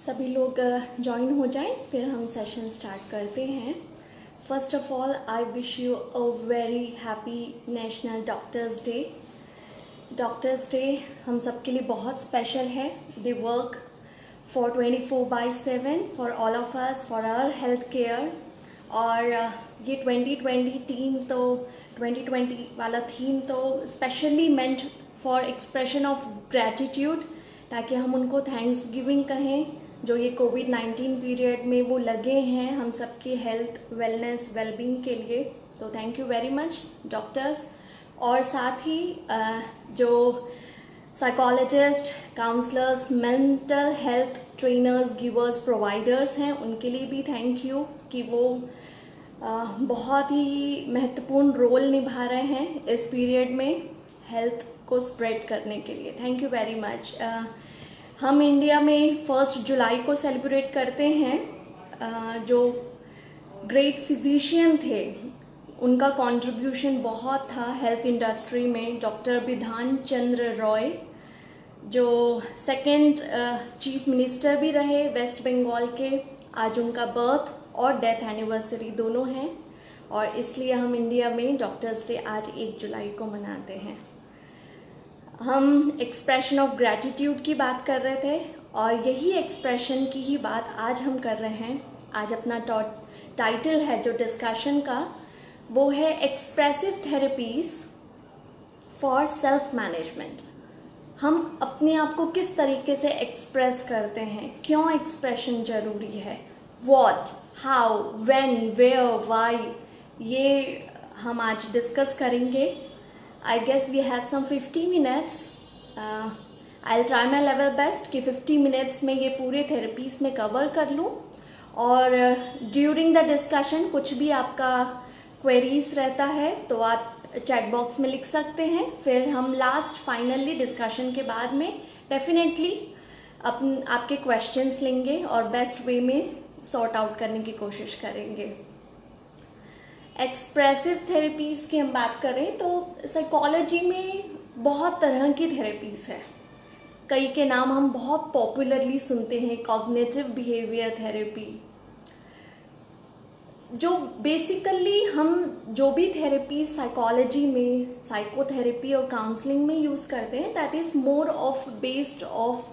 सभी लोग ज्वाइन हो जाएं, फिर हम सेशन स्टार्ट करते हैं। First of all I wish you a very happy national doctors day. Doctors day हम सब के लिए बहुत स्पेशल है। They work for 24/7 for all of us, for our health care. और ये 2020 वाला थीम तो specially meant for expression of gratitude, ताकि हम उनको थैंक्स गिविंग कहें जो ये कोविड-19 पीरियड में वो लगे हैं हम सबकी हेल्थ, वेलनेस, वेलबींग के लिए। तो thank you very much doctors. और साथ ही जो psychologist, counsellors, mental health trainers, givers, providers हैं, उनके लिए भी थैंक यू कि वो बहुत ही महत्वपूर्ण रोल निभा रहे हैं इस पीरियड में हेल्थ को स्प्रेड करने के लिए। Thank you very much. हम इंडिया में 1 जुलाई को सेलिब्रेट करते हैं। जो ग्रेट फिजिशियन थे उनका कंट्रीब्यूशन बहुत था हेल्थ इंडस्ट्री में। डॉक्टर बिधान चंद्र रॉय जो सेकंड चीफ मिनिस्टर भी रहे वेस्ट बंगाल के, आज उनका बर्थ और डेथ एनिवर्सरी दोनों हैं, और इसलिए हम इंडिया में डॉक्टर्स डे आज 1 जुलाई को मनाते हैं। हम एक्सप्रेशन ऑफ ग्रैटिट्यूड की बात कर रहे थे और यही एक्सप्रेशन की ही बात आज हम कर रहे हैं। आज अपना टाइटल है जो डिस्कशन का, वो है expressive therapies for self management. हम अपने आप को किस तरीके से एक्सप्रेस करते हैं, क्यों एक्सप्रेशन ज़रूरी है, what, how, when, where, why, ये हम आज डिस्कस करेंगे। I guess we have some 50 minutes. I'll try my level best कि 50 minutes में ये पूरे थेरेपीज में कवर कर लूँ। और ड्यूरिंग द डिस्कशन कुछ भी आपका क्वेरीज रहता है तो आप चैट बॉक्स में लिख सकते हैं। फिर हम लास्ट फाइनली डिस्कशन के बाद में डेफिनेटली आपके क्वेश्चंस लेंगे और बेस्ट वे में सॉर्ट आउट करने की कोशिश करेंगे। एक्सप्रेसिव थेरेपीज़ की हम बात करें तो साइकोलॉजी में बहुत तरह की थेरेपीज़ है। कई के नाम हम बहुत पॉपुलरली सुनते हैं, कॉग्निटिव बिहेवियर थेरेपी। जो बेसिकली हम जो भी थेरेपीज साइकोलॉजी में, साइकोथेरेपी और काउंसलिंग में यूज़ करते हैं, that is more of based of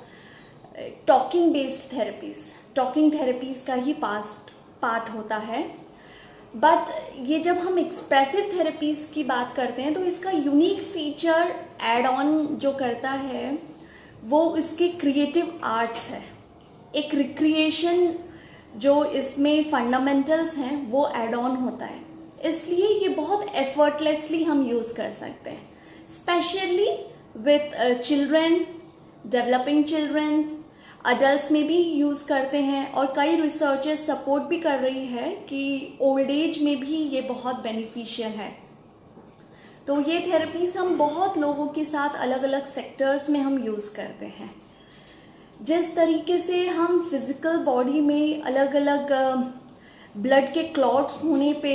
talking based therapies. Talking therapies का ही पार्ट होता है। बट ये जब हम एक्सप्रेसिव थेरेपीज़ की बात करते हैं तो इसका यूनिक फीचर एड ऑन जो करता है वो इसके क्रिएटिव आर्ट्स है। एक रिक्रिएशन जो इसमें फंडामेंटल्स हैं वो एड ऑन होता है, इसलिए ये बहुत एफर्टलेसली हम यूज़ कर सकते हैं, specially with children, developing childrens, adults में भी यूज़ करते हैं। और कई रिसर्चर्स सपोर्ट भी कर रही है कि ओल्ड एज में भी ये बहुत बेनिफिशियल है। तो ये थेरेपीज हम बहुत लोगों के साथ अलग अलग सेक्टर्स में हम यूज़ करते हैं। जिस तरीके से हम फिज़िकल बॉडी में अलग अलग ब्लड के क्लॉट्स होने पे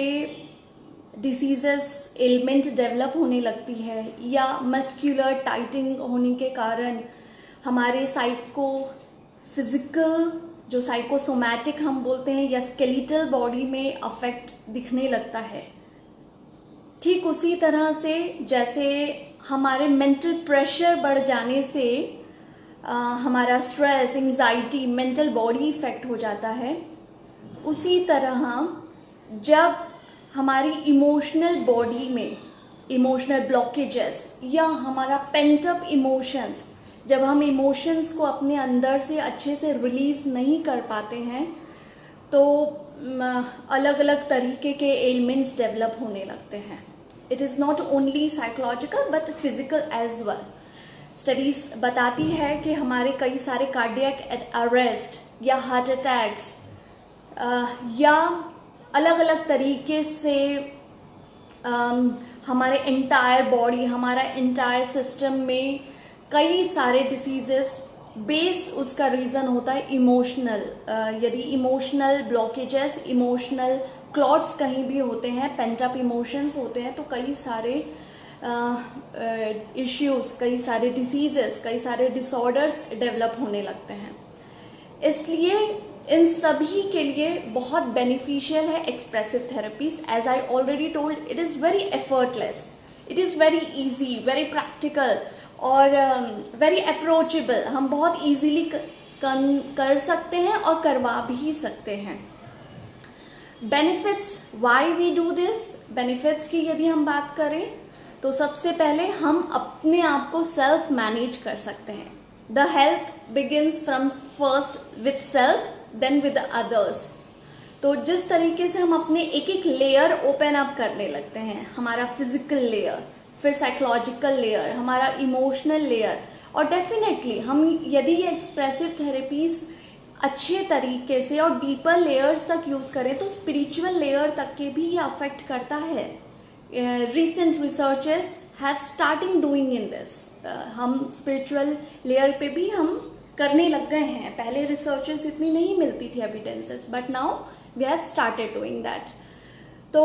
डिसीजेस, एलिमेंट डेवलप होने लगती है, या मस्क्यूलर टाइटिंग होने के कारण हमारे फिजिकल जो साइकोसोमैटिक हम बोलते हैं या स्केलेटल बॉडी में अफेक्ट दिखने लगता है। ठीक उसी तरह से जैसे हमारे मेंटल प्रेशर बढ़ जाने से हमारा stress, anxiety, mental body effect हो जाता है, उसी तरह जब हमारी इमोशनल बॉडी में इमोशनल ब्लॉकेजेस या हमारा पेंटअप इमोशंस, जब हम इमोशंस को अपने अंदर से अच्छे से रिलीज़ नहीं कर पाते हैं तो अलग अलग तरीके के एलिमेंट्स डेवलप होने लगते हैं। It is not only psychological but physical as well. Studies बताती है कि हमारे कई सारे कार्डियक अरेस्ट या हार्ट अटैक्स या अलग अलग तरीके से हमारे एंटायर बॉडी, हमारा एंटायर सिस्टम में कई सारे डिसीजेस, बेस उसका रीज़न होता है इमोशनल। यदि इमोशनल ब्लॉकेजेस, इमोशनल क्लॉट्स कहीं भी होते हैं, पेंटअप इमोशंस होते हैं, तो कई सारे इश्यूज, कई सारे डिसीजेस, कई सारे डिसऑर्डर्स डेवलप होने लगते हैं। इसलिए इन सभी के लिए बहुत बेनिफिशियल है expressive therapies. As I already told, it is very effortless, it is very easy, very practical और वेरी अप्रोचेबल. हम बहुत इजीली कर सकते हैं और करवा भी सकते हैं. Benefits, why we do this. Benefits की यदि हम बात करें तो सबसे पहले हम अपने आप को सेल्फ मैनेज कर सकते हैं. The health begins from first with self then with others. तो जिस तरीके से हम अपने एक एक लेयर ओपन अप करने लगते हैं, हमारा फिजिकल लेयर, फिर साइकोलॉजिकल लेयर, हमारा इमोशनल लेयर, और डेफिनेटली हम यदि ये एक्सप्रेसिव थेरेपीज अच्छे तरीके से और डीपर लेयर्स तक यूज़ करें तो स्पिरिचुअल लेयर तक के भी ये अफेक्ट करता है. Recent researchers have starting doing in this. हम स्पिरिचुअल लेयर पे भी हम करने लग गए हैं. पहले रिसर्चर्स इतनी नहीं मिलती थी evidences, but now we have started doing that. तो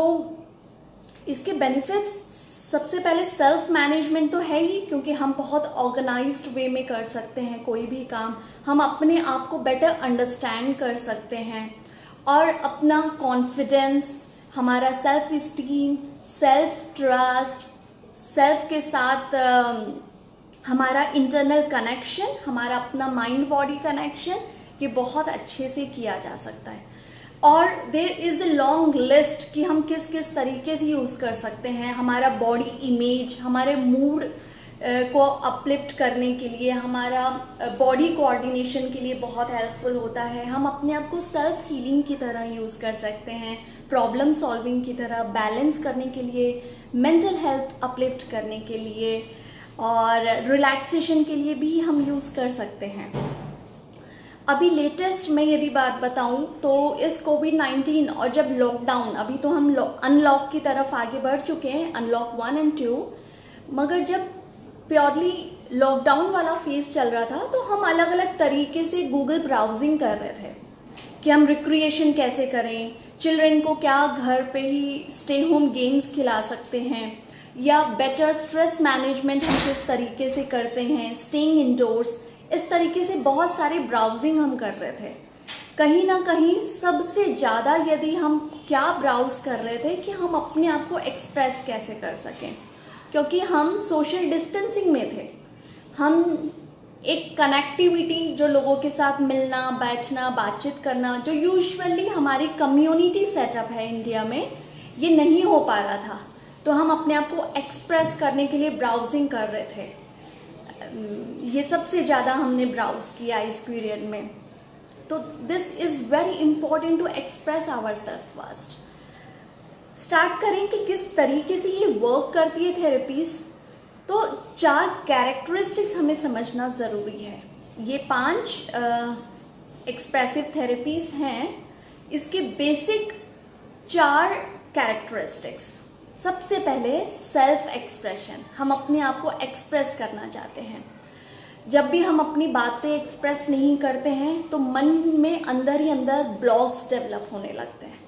इसके बेनिफिट्स, सबसे पहले सेल्फ मैनेजमेंट तो है ही, क्योंकि हम बहुत ऑर्गेनाइज्ड वे में कर सकते हैं कोई भी काम. हम अपने आप को बेटर अंडरस्टैंड कर सकते हैं और अपना कॉन्फिडेंस, हमारा self esteem, self trust, self के साथ हमारा इंटरनल कनेक्शन, हमारा अपना माइंड बॉडी कनेक्शन, ये बहुत अच्छे से किया जा सकता है. और there is a long list कि हम किस किस तरीके से यूज़ कर सकते हैं. हमारा बॉडी इमेज, हमारे मूड को अपलिफ्ट करने के लिए, हमारा बॉडी कोऑर्डिनेशन के लिए बहुत हेल्पफुल होता है. हम अपने आप को सेल्फ हीलिंग की तरह यूज़ कर सकते हैं, प्रॉब्लम सॉल्विंग की तरह, बैलेंस करने के लिए, मेंटल हेल्थ अपलिफ्ट करने के लिए और रिलैक्सेशन के लिए भी हम यूज़ कर सकते हैं. अभी लेटेस्ट मैं यदि बात बताऊं तो इस कोविड-19 और जब लॉकडाउन, अभी तो हम अनलॉक की तरफ आगे बढ़ चुके हैं, अनलॉक 1 और 2, मगर जब प्योरली लॉकडाउन वाला फेज चल रहा था तो हम अलग अलग तरीके से गूगल ब्राउजिंग कर रहे थे कि हम रिक्रिएशन कैसे करें, चिल्ड्रन को क्या घर पे ही स्टे होम गेम्स खिला सकते हैं, या बेटर स्ट्रेस मैनेजमेंट हम किस तरीके से करते हैं, स्टेइंग इंडोर्स. इस तरीके से बहुत सारे ब्राउजिंग हम कर रहे थे. कहीं ना कहीं सबसे ज़्यादा यदि हम क्या ब्राउज कर रहे थे कि हम अपने आप को एक्सप्रेस कैसे कर सकें, क्योंकि हम सोशल डिस्टेंसिंग में थे. हम एक कनेक्टिविटी, जो लोगों के साथ मिलना, बैठना, बातचीत करना, जो यूजुअली हमारी कम्युनिटी सेटअप है इंडिया में, ये नहीं हो पा रहा था. तो हम अपने आप को एक्सप्रेस करने के लिए ब्राउजिंग कर रहे थे. ये सबसे ज़्यादा हमने ब्राउज किया इस पीरियड में. तो this is very important to express our self first. Start करें कि किस तरीके से ये वर्क करती है थेरेपीज. तो 4 कैरेक्टरिस्टिक्स हमें समझना ज़रूरी है. ये 5 एक्सप्रेसिव थेरेपीज हैं. इसके बेसिक 4 कैरेक्टरिस्टिक्स. सबसे पहले सेल्फ एक्सप्रेशन. हम अपने आप को एक्सप्रेस करना चाहते हैं. जब भी हम अपनी बातें एक्सप्रेस नहीं करते हैं तो मन में अंदर ही अंदर ब्लॉक्स डेवलप होने लगते हैं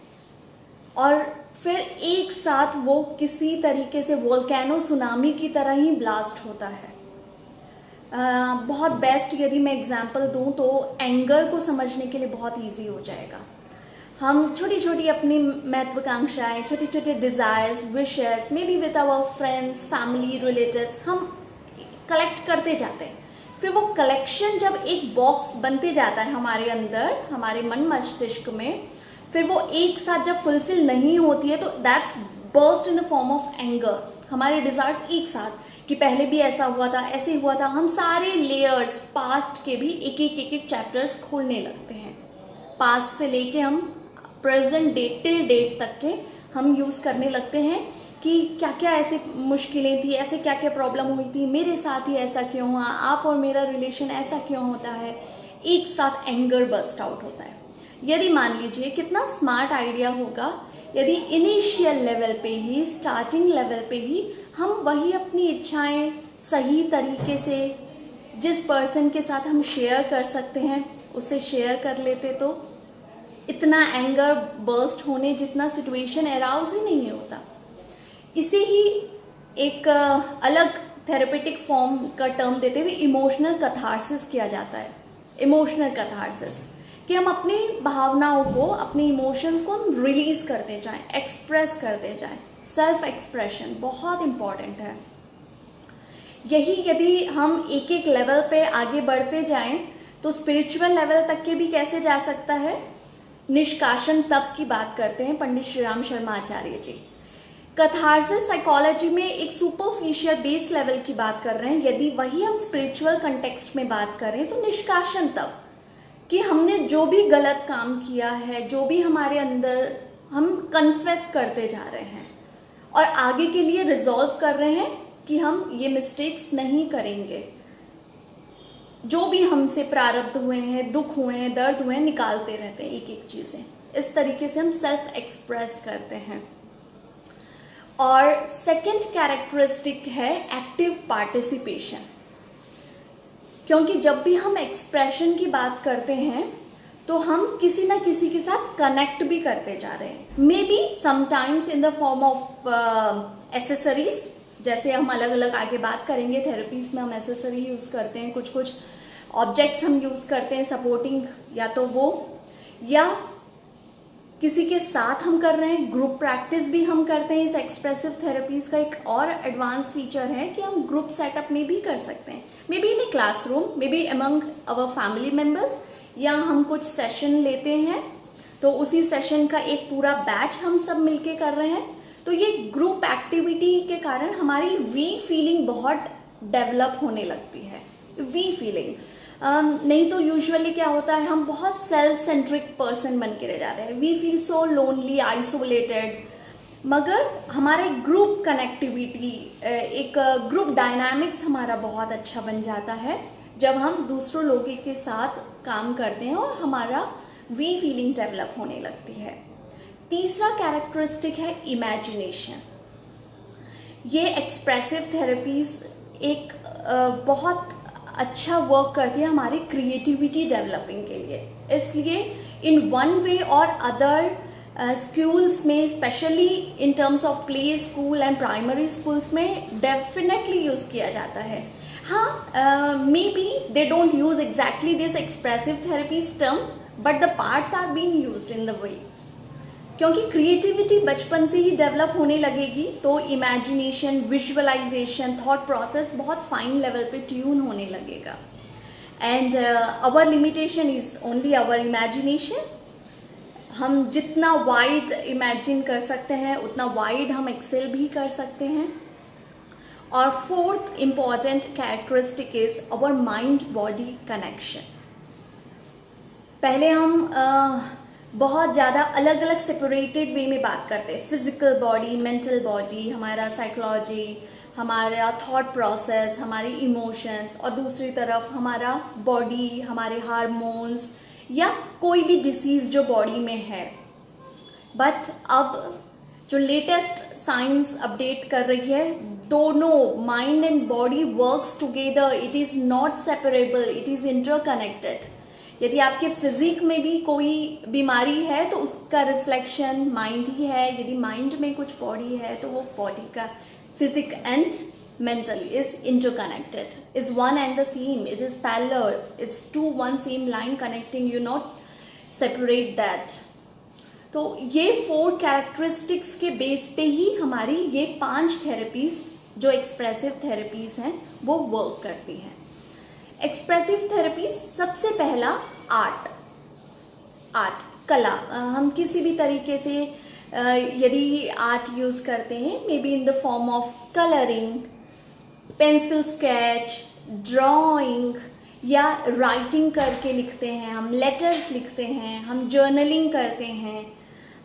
और फिर एक साथ वो किसी तरीके से वोल्केनो सुनामी की तरह ही ब्लास्ट होता है. बहुत बेस्ट यदि मैं एग्जांपल दूं तो एंगर को समझने के लिए बहुत इजी हो जाएगा. हम छोटी छोटी अपनी महत्वाकांक्षाएं, छोटे छोटे desires, wishes, maybe with our friends, family, relatives, हम कलेक्ट करते जाते हैं. फिर वो कलेक्शन जब एक बॉक्स बनते जाता है हमारे अंदर, हमारे मन मस्तिष्क में, फिर वो एक साथ जब फुलफिल नहीं होती है तो that's burst in the form of anger. हमारे डिज़ायर्स एक साथ कि पहले भी ऐसा हुआ था, ऐसे हुआ था, हम सारे लेयर्स पास्ट के भी एक एक चैप्टर्स खोलने लगते हैं. पास्ट से लेके हम प्रेजेंट डेट टिल डेट तक के हम यूज़ करने लगते हैं कि क्या क्या ऐसी मुश्किलें थी, ऐसे क्या क्या प्रॉब्लम हुई थी, मेरे साथ ही ऐसा क्यों हुआ, आप और मेरा रिलेशन ऐसा क्यों होता है. एक साथ एंगर बर्स्ट आउट होता है. यदि मान लीजिए कितना स्मार्ट आइडिया होगा यदि इनिशियल लेवल पे ही, स्टार्टिंग लेवल पे ही हम वही अपनी इच्छाएं सही तरीके से जिस पर्सन के साथ हम शेयर कर सकते हैं उससे शेयर कर लेते तो इतना एंगर बर्स्ट होने जितना सिचुएशन अराउज ही नहीं होता. इसे ही एक अलग थेरेपेटिक फॉर्म का टर्म देते हुए इमोशनल कैथारसिस किया जाता है. इमोशनल कैथारसिस कि हम अपनी भावनाओं को, अपने इमोशंस को हम रिलीज करते जाएं, एक्सप्रेस करते जाएं। सेल्फ एक्सप्रेशन बहुत इम्पॉर्टेंट है। यही यदि हम एक एक लेवल पे आगे बढ़ते जाएं तो स्पिरिचुअल लेवल तक के भी कैसे जा सकता है। निष्कासन तप की बात करते हैं पंडित श्री राम शर्मा आचार्य जी। कैथार्सिस साइकोलॉजी में एक सुपरफिशियल बेस लेवल की बात कर रहे हैं। यदि वही हम स्पिरिचुअल कंटेक्स्ट में बात करें तो निष्कासन तप, कि हमने जो भी गलत काम किया है, जो भी हमारे अंदर, हम कन्फेस करते जा रहे हैं और आगे के लिए रिजॉल्व कर रहे हैं कि हम ये मिस्टेक्स नहीं करेंगे। जो भी हमसे प्रारब्ध हुए हैं, दुख हुए हैं, दर्द हुए हैं, निकालते रहते हैं एक एक चीज़ें। इस तरीके से हम सेल्फ एक्सप्रेस करते हैं। और सेकंड कैरेक्टरिस्टिक है एक्टिव पार्टिसिपेशन, क्योंकि जब भी हम एक्सप्रेशन की बात करते हैं तो हम किसी ना किसी के साथ कनेक्ट भी करते जा रहे हैं। May be sometimes in the form of accessories, जैसे हम अलग अलग आगे बात करेंगे, थेरेपीज में हम एसेसरी यूज करते हैं, कुछ कुछ ऑब्जेक्ट्स हम यूज करते हैं सपोर्टिंग, या तो वो, या किसी के साथ हम कर रहे हैं। ग्रुप प्रैक्टिस भी हम करते हैं। इस एक्सप्रेसिव थेरेपीज का एक और एडवांस फीचर है कि हम ग्रुप सेटअप में भी कर सकते हैं, may be in a classroom, may be among our family members, या हम कुछ सेशन लेते हैं तो उसी सेशन का एक पूरा बैच हम सब मिलके कर रहे हैं। तो ये ग्रुप एक्टिविटी के कारण हमारी वी फीलिंग बहुत डेवलप होने लगती है। वी फीलिंग नहीं तो यूजुअली क्या होता है, हम बहुत सेल्फ सेंट्रिक पर्सन बन के रह जाते हैं। We feel so lonely, isolated. मगर हमारे ग्रुप कनेक्टिविटी, एक ग्रुप डायनामिक्स हमारा बहुत अच्छा बन जाता है जब हम दूसरों लोगों के साथ काम करते हैं और हमारा वी फीलिंग डेवलप होने लगती है। तीसरा कैरेक्टरिस्टिक है इमेजिनेशन। ये एक्सप्रेसिव थेरेपीज एक बहुत अच्छा वर्क करती है हमारी क्रिएटिविटी डेवलपिंग के लिए। इसलिए इन वन वे और अदर स्कूल्स में, specially in terms of play school and primary schools में डेफिनेटली यूज़ किया जाता है। हाँ, maybe they don't use exactly this expressive therapies term, but the parts are being used in the way, क्योंकि creativity बचपन से ही develop होने लगेगी तो इमेजिनेशन, विजुअलाइजेशन, थॉट प्रोसेस बहुत फाइन लेवल पे ट्यून होने लगेगा। And our limitation is only our imagination. हम जितना वाइड इमेजिन कर सकते हैं उतना वाइड हम एक्सेल भी कर सकते हैं। और fourth important characteristic is our mind body connection. पहले हम बहुत ज़्यादा अलग अलग सेपरेटेड वे में बात करते हैं, फिजिकल बॉडी, मेंटल बॉडी, हमारा साइकोलॉजी, हमारा थॉट प्रोसेस, हमारी इमोशंस, और दूसरी तरफ हमारा बॉडी, हमारे हार्मोन्स, या कोई भी डिसीज़ जो बॉडी में है। बट अब जो लेटेस्ट साइंस अपडेट कर रही है, दोनों mind and body works together, it is not separable, it is interconnected. यदि आपके फिजिक में भी कोई बीमारी है तो उसका रिफ्लेक्शन माइंड ही है। यदि माइंड में कुछ बॉडी है तो वो बॉडी का physique and mentally is interconnected, is one and the same, it is parallel, it's two one same line connecting you, not separate that. तो ये 4 कैरेक्टरिस्टिक्स के बेस पे ही हमारी ये 5 थेरेपीज जो एक्सप्रेसिव थेरेपीज हैं वो वर्क करती हैं। एक्सप्रेसिव थेरेपीज, सबसे पहला आर्ट, कला। हम किसी भी तरीके से यदि आर्ट यूज करते हैं, may be in the form of colouring, pencil sketch, drawing, या राइटिंग करके लिखते हैं, हम लेटर्स लिखते हैं, हम जर्नलिंग करते हैं,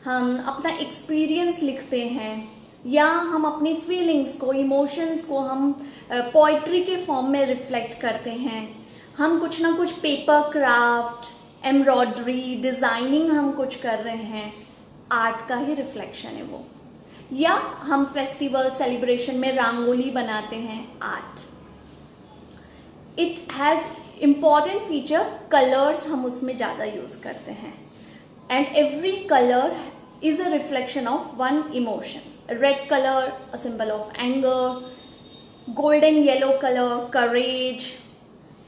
हम अपना एक्सपीरियंस लिखते हैं, या हम अपनी फीलिंग्स को, इमोशंस को हम पोइट्री के फॉर्म में रिफ्लेक्ट करते हैं। हम कुछ ना कुछ पेपर क्राफ्ट, एम्ब्रॉयडरी, डिज़ाइनिंग हम कुछ कर रहे हैं, आर्ट का ही रिफ्लेक्शन है वो। या हम फेस्टिवल सेलिब्रेशन में रंगोली बनाते हैं, art. It has important feature, colours हम उसमें ज़्यादा यूज़ करते हैं, and every colour is a reflection of one emotion. Red colour a symbol of anger, golden yellow colour courage,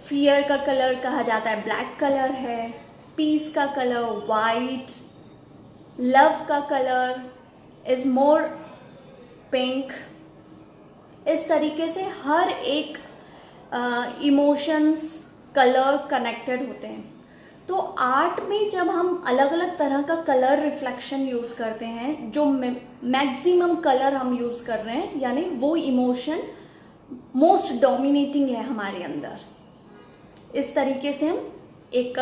fear का कलर कहा जाता है ब्लैक कलर है, पीस का कलर वाइट, लव का कलर इज मोर पिंक। इस तरीके से हर एक इमोशंस कलर कनेक्टेड होते हैं। तो आर्ट में जब हम अलग अलग तरह का कलर रिफ्लेक्शन यूज़ करते हैं, जो मैक्सिमम कलर हम यूज़ कर रहे हैं, यानी वो इमोशन मोस्ट डोमिनेटिंग है हमारे अंदर। इस तरीके से हम एक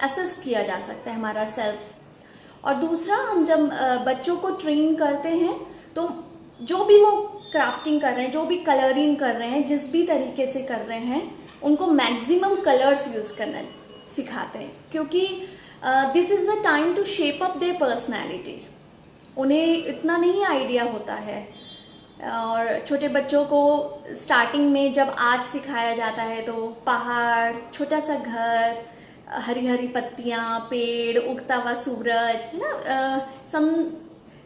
असेस किया जा सकता है हमारा सेल्फ। और दूसरा, हम जब बच्चों को ट्रेन करते हैं तो जो भी वो क्राफ्टिंग कर रहे हैं, जो भी कलरिंग कर रहे हैं, जिस भी तरीके से कर रहे हैं, उनको मैक्सिमम कलर्स यूज़ करना सिखाते हैं, क्योंकि this is the time to shape up their personality. उन्हें इतना नहीं आइडिया होता है। और छोटे बच्चों को स्टार्टिंग में जब आर्ट सिखाया जाता है तो पहाड़, छोटा सा घर, हरी हरी पत्तियाँ, पेड़, उगता हुआ सूरज, है ना, सम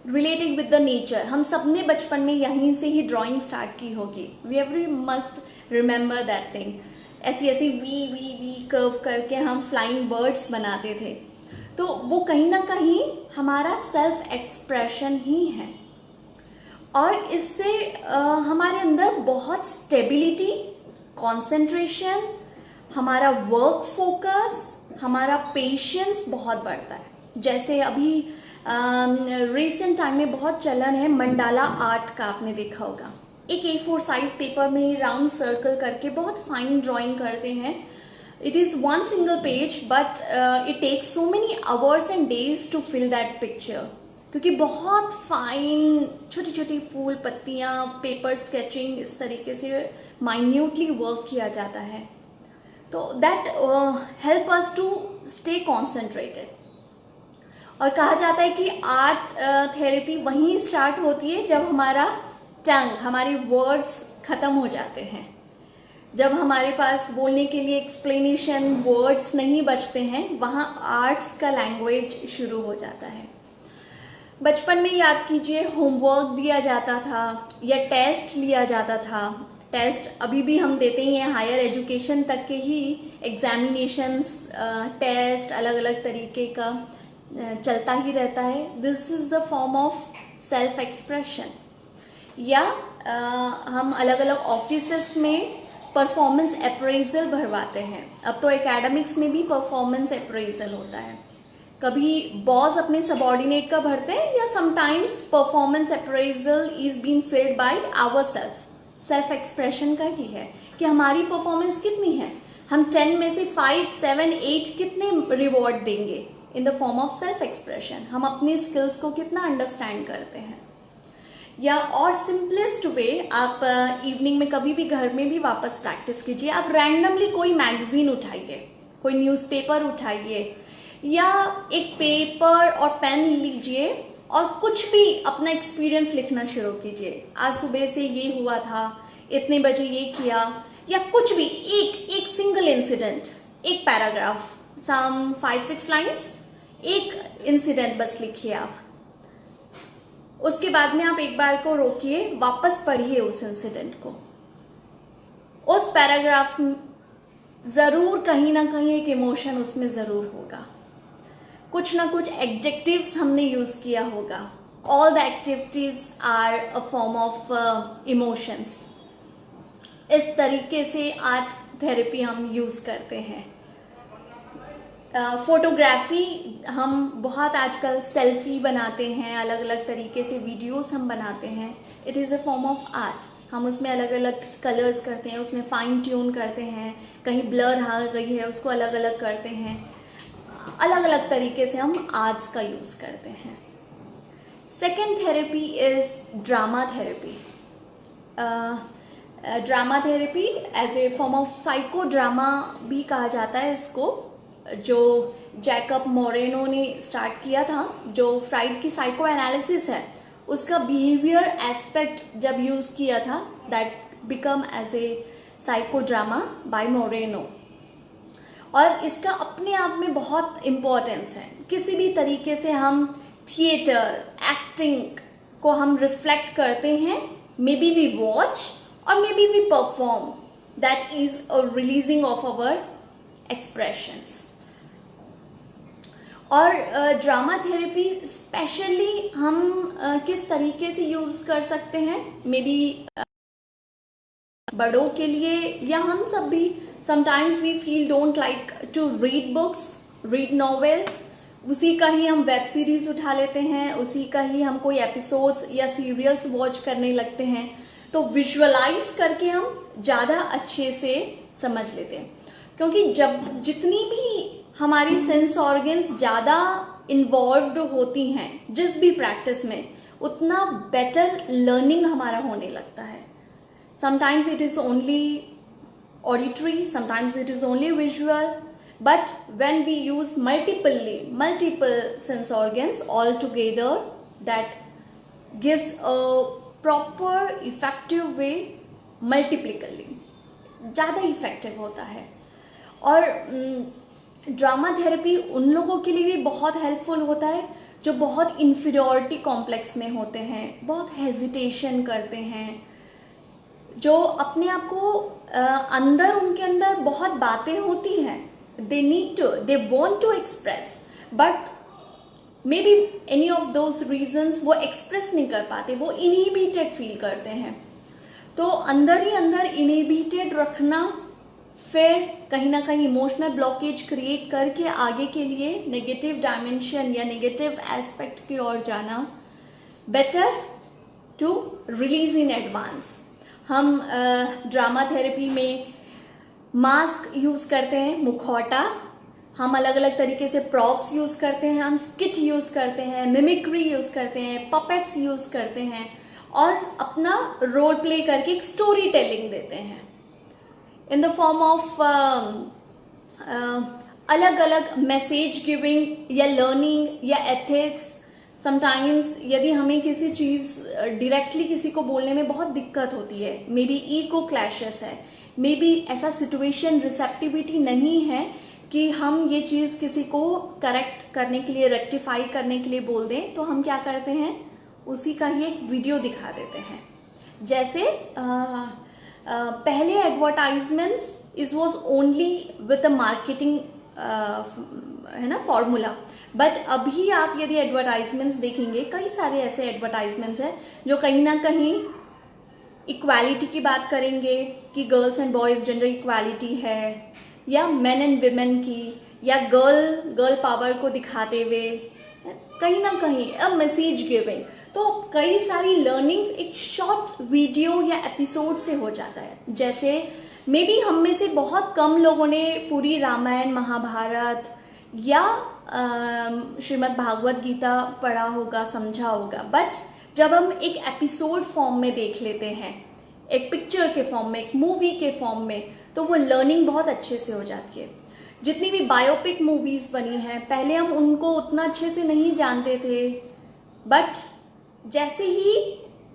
रिलेटिंग विद द नेचर। हम सबने बचपन में यहीं से ही ड्राइंग स्टार्ट की होगी। We every must remember that thing. ऐसी ऐसी वी कर्व करके हम फ्लाइंग बर्ड्स बनाते थे। तो वो कहीं ना कहीं हमारा सेल्फ एक्सप्रेशन ही है। और इससे हमारे अंदर बहुत स्टेबिलिटी, कंसंट्रेशन, हमारा वर्क फोकस, हमारा पेशेंस बहुत बढ़ता है। जैसे अभी रिसेंट टाइम में बहुत चलन है मंडाला आर्ट का, आपने देखा होगा। एक A4 साइज पेपर में राउंड सर्कल करके बहुत फाइन ड्राइंग करते हैं। It is one single page but it takes so many hours and days to fill that picture, क्योंकि बहुत फाइन छोटी छोटी फूल, पत्तियाँ, पेपर स्केचिंग, इस तरीके से माइन्यूटली वर्क किया जाता है। तो that help us to stay concentrated. और कहा जाता है कि आर्ट थेरेपी वहीं स्टार्ट होती है जब हमारा टंग, हमारे वर्ड्स ख़त्म हो जाते हैं, जब हमारे पास बोलने के लिए एक्सप्लेनेशन वर्ड्स नहीं बचते हैं, वहाँ आर्ट्स का लैंग्वेज शुरू हो जाता है। बचपन में याद कीजिए, होमवर्क दिया जाता था या टेस्ट लिया जाता था। टेस्ट अभी भी हम देते ही हैं, हायर एजुकेशन तक के ही एग्जामिनेशंस, टेस्ट अलग अलग तरीके का चलता ही रहता है। This is the form of self expression. या हम अलग अलग ऑफिसेस में परफॉर्मेंस अप्रेजल भरवाते हैं। अब तो एकेडमिक्स में भी परफॉर्मेंस अप्रेजल होता है। कभी बॉस अपने सबॉर्डिनेट का भरते हैं, या sometimes performance appraisal is been filled by our self expression का ही है कि हमारी परफॉर्मेंस कितनी है, हम 10 में से 5, 7, 8 कितने रिवॉर्ड देंगे in the form of self expression. हम अपने स्किल्स को कितना अंडरस्टैंड करते हैं। या और सिंपलेस्ट वे, आप इवनिंग में कभी भी घर में भी वापस प्रैक्टिस कीजिए। आप रैंडमली कोई मैगजीन उठाइए, कोई न्यूज़पेपर उठाइए, या एक पेपर और पेन लीजिए और कुछ भी अपना एक्सपीरियंस लिखना शुरू कीजिए। आज सुबह से ये हुआ था, इतने बजे ये किया, या कुछ भी एक सिंगल इंसिडेंट, एक पैराग्राफ, सम 5-6 लाइन्स, एक इंसिडेंट बस लिखिए आप। उसके बाद में आप एक बार को रोकिए, वापस पढ़िए उस इंसिडेंट को। उस पैराग्राफ में ज़रूर कहीं ना कहीं एक इमोशन उसमें ज़रूर होगा, कुछ ना कुछ एडजेक्टिव्स हमने यूज़ किया होगा। All the adjectives are a form of emotions. इस तरीके से आर्ट थेरेपी हम यूज़ करते हैं। फोटोग्राफी हम बहुत आजकल सेल्फी बनाते हैं, अलग अलग तरीके से वीडियोस हम बनाते हैं। It is a form of art. हम उसमें अलग अलग कलर्स करते हैं, उसमें फाइन ट्यून करते हैं, कहीं ब्लर आ गई है उसको अलग अलग करते हैं। अलग अलग तरीके से हम आर्ट्स का यूज़ करते हैं। Second therapy is drama therapy. Drama therapy as a form of psychodrama भी कहा जाता है इसको, जो जैकब मोरेनो ने स्टार्ट किया था। जो फ्राइड की साइको एनालिसिस है, उसका बिहेवियर एस्पेक्ट जब यूज़ किया था, that become as a psychodrama by Moreno. और इसका अपने आप में बहुत इम्पोर्टेंस है। किसी भी तरीके से हम थिएटर, एक्टिंग को हम रिफ्लेक्ट करते हैं, मे बी वी वॉच और maybe we perform, that is a releasing of our expressions. और ड्रामा थेरेपी स्पेशली हम किस तरीके से यूज़ कर सकते हैं, मे बी बड़ों के लिए या हम सब भी sometimes we feel don't like to read books, read novels, उसी का ही हम वेब सीरीज उठा लेते हैं, उसी का ही हम कोई एपिसोड्स या सीरियल्स वॉच करने लगते हैं, तो विजुअलाइज करके हम ज़्यादा अच्छे से समझ लेते हैं। क्योंकि जब जितनी भी हमारी सेंस ऑर्गन्स ज़्यादा इन्वॉल्व्ड होती हैं जिस भी प्रैक्टिस में, उतना बेटर लर्निंग हमारा होने लगता है। Sometimes it is only auditory, sometimes it is only visual, but when we use multiple sense organs all together, that gives a proper effective way, multiplically ज़्यादा इफेक्टिव होता है। और ड्रामा थेरेपी उन लोगों के लिए भी बहुत हेल्पफुल होता है जो बहुत इन्फीरियॉरिटी कॉम्प्लेक्स में होते हैं, बहुत हेजिटेशन करते हैं, जो अपने आप को अंदर उनके अंदर बहुत बातें होती हैं, they want to express, but maybe any of those reasons वो express नहीं कर पाते, वो inhibited feel करते हैं। तो अंदर ही अंदर inhibited रखना फिर कहीं ना कहीं इमोशनल ब्लॉकेज क्रिएट करके आगे के लिए नेगेटिव डायमेंशन या नेगेटिव एस्पेक्ट की ओर जाना, better to release in advance. हम ड्रामा थेरेपी में मास्क यूज़ करते हैं, मुखौटा, हम अलग अलग तरीके से प्रॉप्स यूज़ करते हैं, हम स्किट यूज़ करते हैं, मिमिक्री यूज़ करते हैं, पपेट्स यूज़ करते हैं और अपना रोल प्ले करके एक स्टोरी टेलिंग देते हैं इन द फॉर्म ऑफ अलग अलग मैसेज गिविंग या लर्निंग या एथिक्स। समटाइम्स यदि हमें किसी चीज़ डायरेक्टली किसी को बोलने में बहुत दिक्कत होती है, मे बी ईगो क्लैशेस है, मे बी ऐसा सिचुएशन रिसेप्टिविटी नहीं है कि हम ये चीज़ किसी को करेक्ट करने के लिए, रेक्टिफाई करने के लिए बोल दें, तो हम क्या करते हैं, उसी का ही एक वीडियो दिखा देते हैं। जैसे पहले advertisements is was only with a marketing है ना फॉर्मूला, बट अभी आप यदि एडवर्टाइजमेंट्स देखेंगे, कई सारे ऐसे एडवर्टाइजमेंट्स हैं जो कहीं ना कहीं इक्वालिटी की बात करेंगे कि girls and boys gender equality है, या मेन एंड विमेन की, या गर्ल पावर को दिखाते हुए कहीं ना कहीं अ मैसेज गिविंग। तो कई सारी लर्निंग्स एक शॉर्ट वीडियो या एपिसोड से हो जाता है। जैसे मे बी हम में से बहुत कम लोगों ने पूरी रामायण, महाभारत या श्रीमद् भागवत गीता पढ़ा होगा, समझा होगा, बट जब हम एक एपिसोड फॉर्म में देख लेते हैं, एक पिक्चर के फॉर्म में, एक मूवी के फॉर्म में, तो वो लर्निंग बहुत अच्छे से हो जाती है। जितनी भी बायोपिक मूवीज़ बनी हैं, पहले हम उनको उतना अच्छे से नहीं जानते थे, बट जैसे ही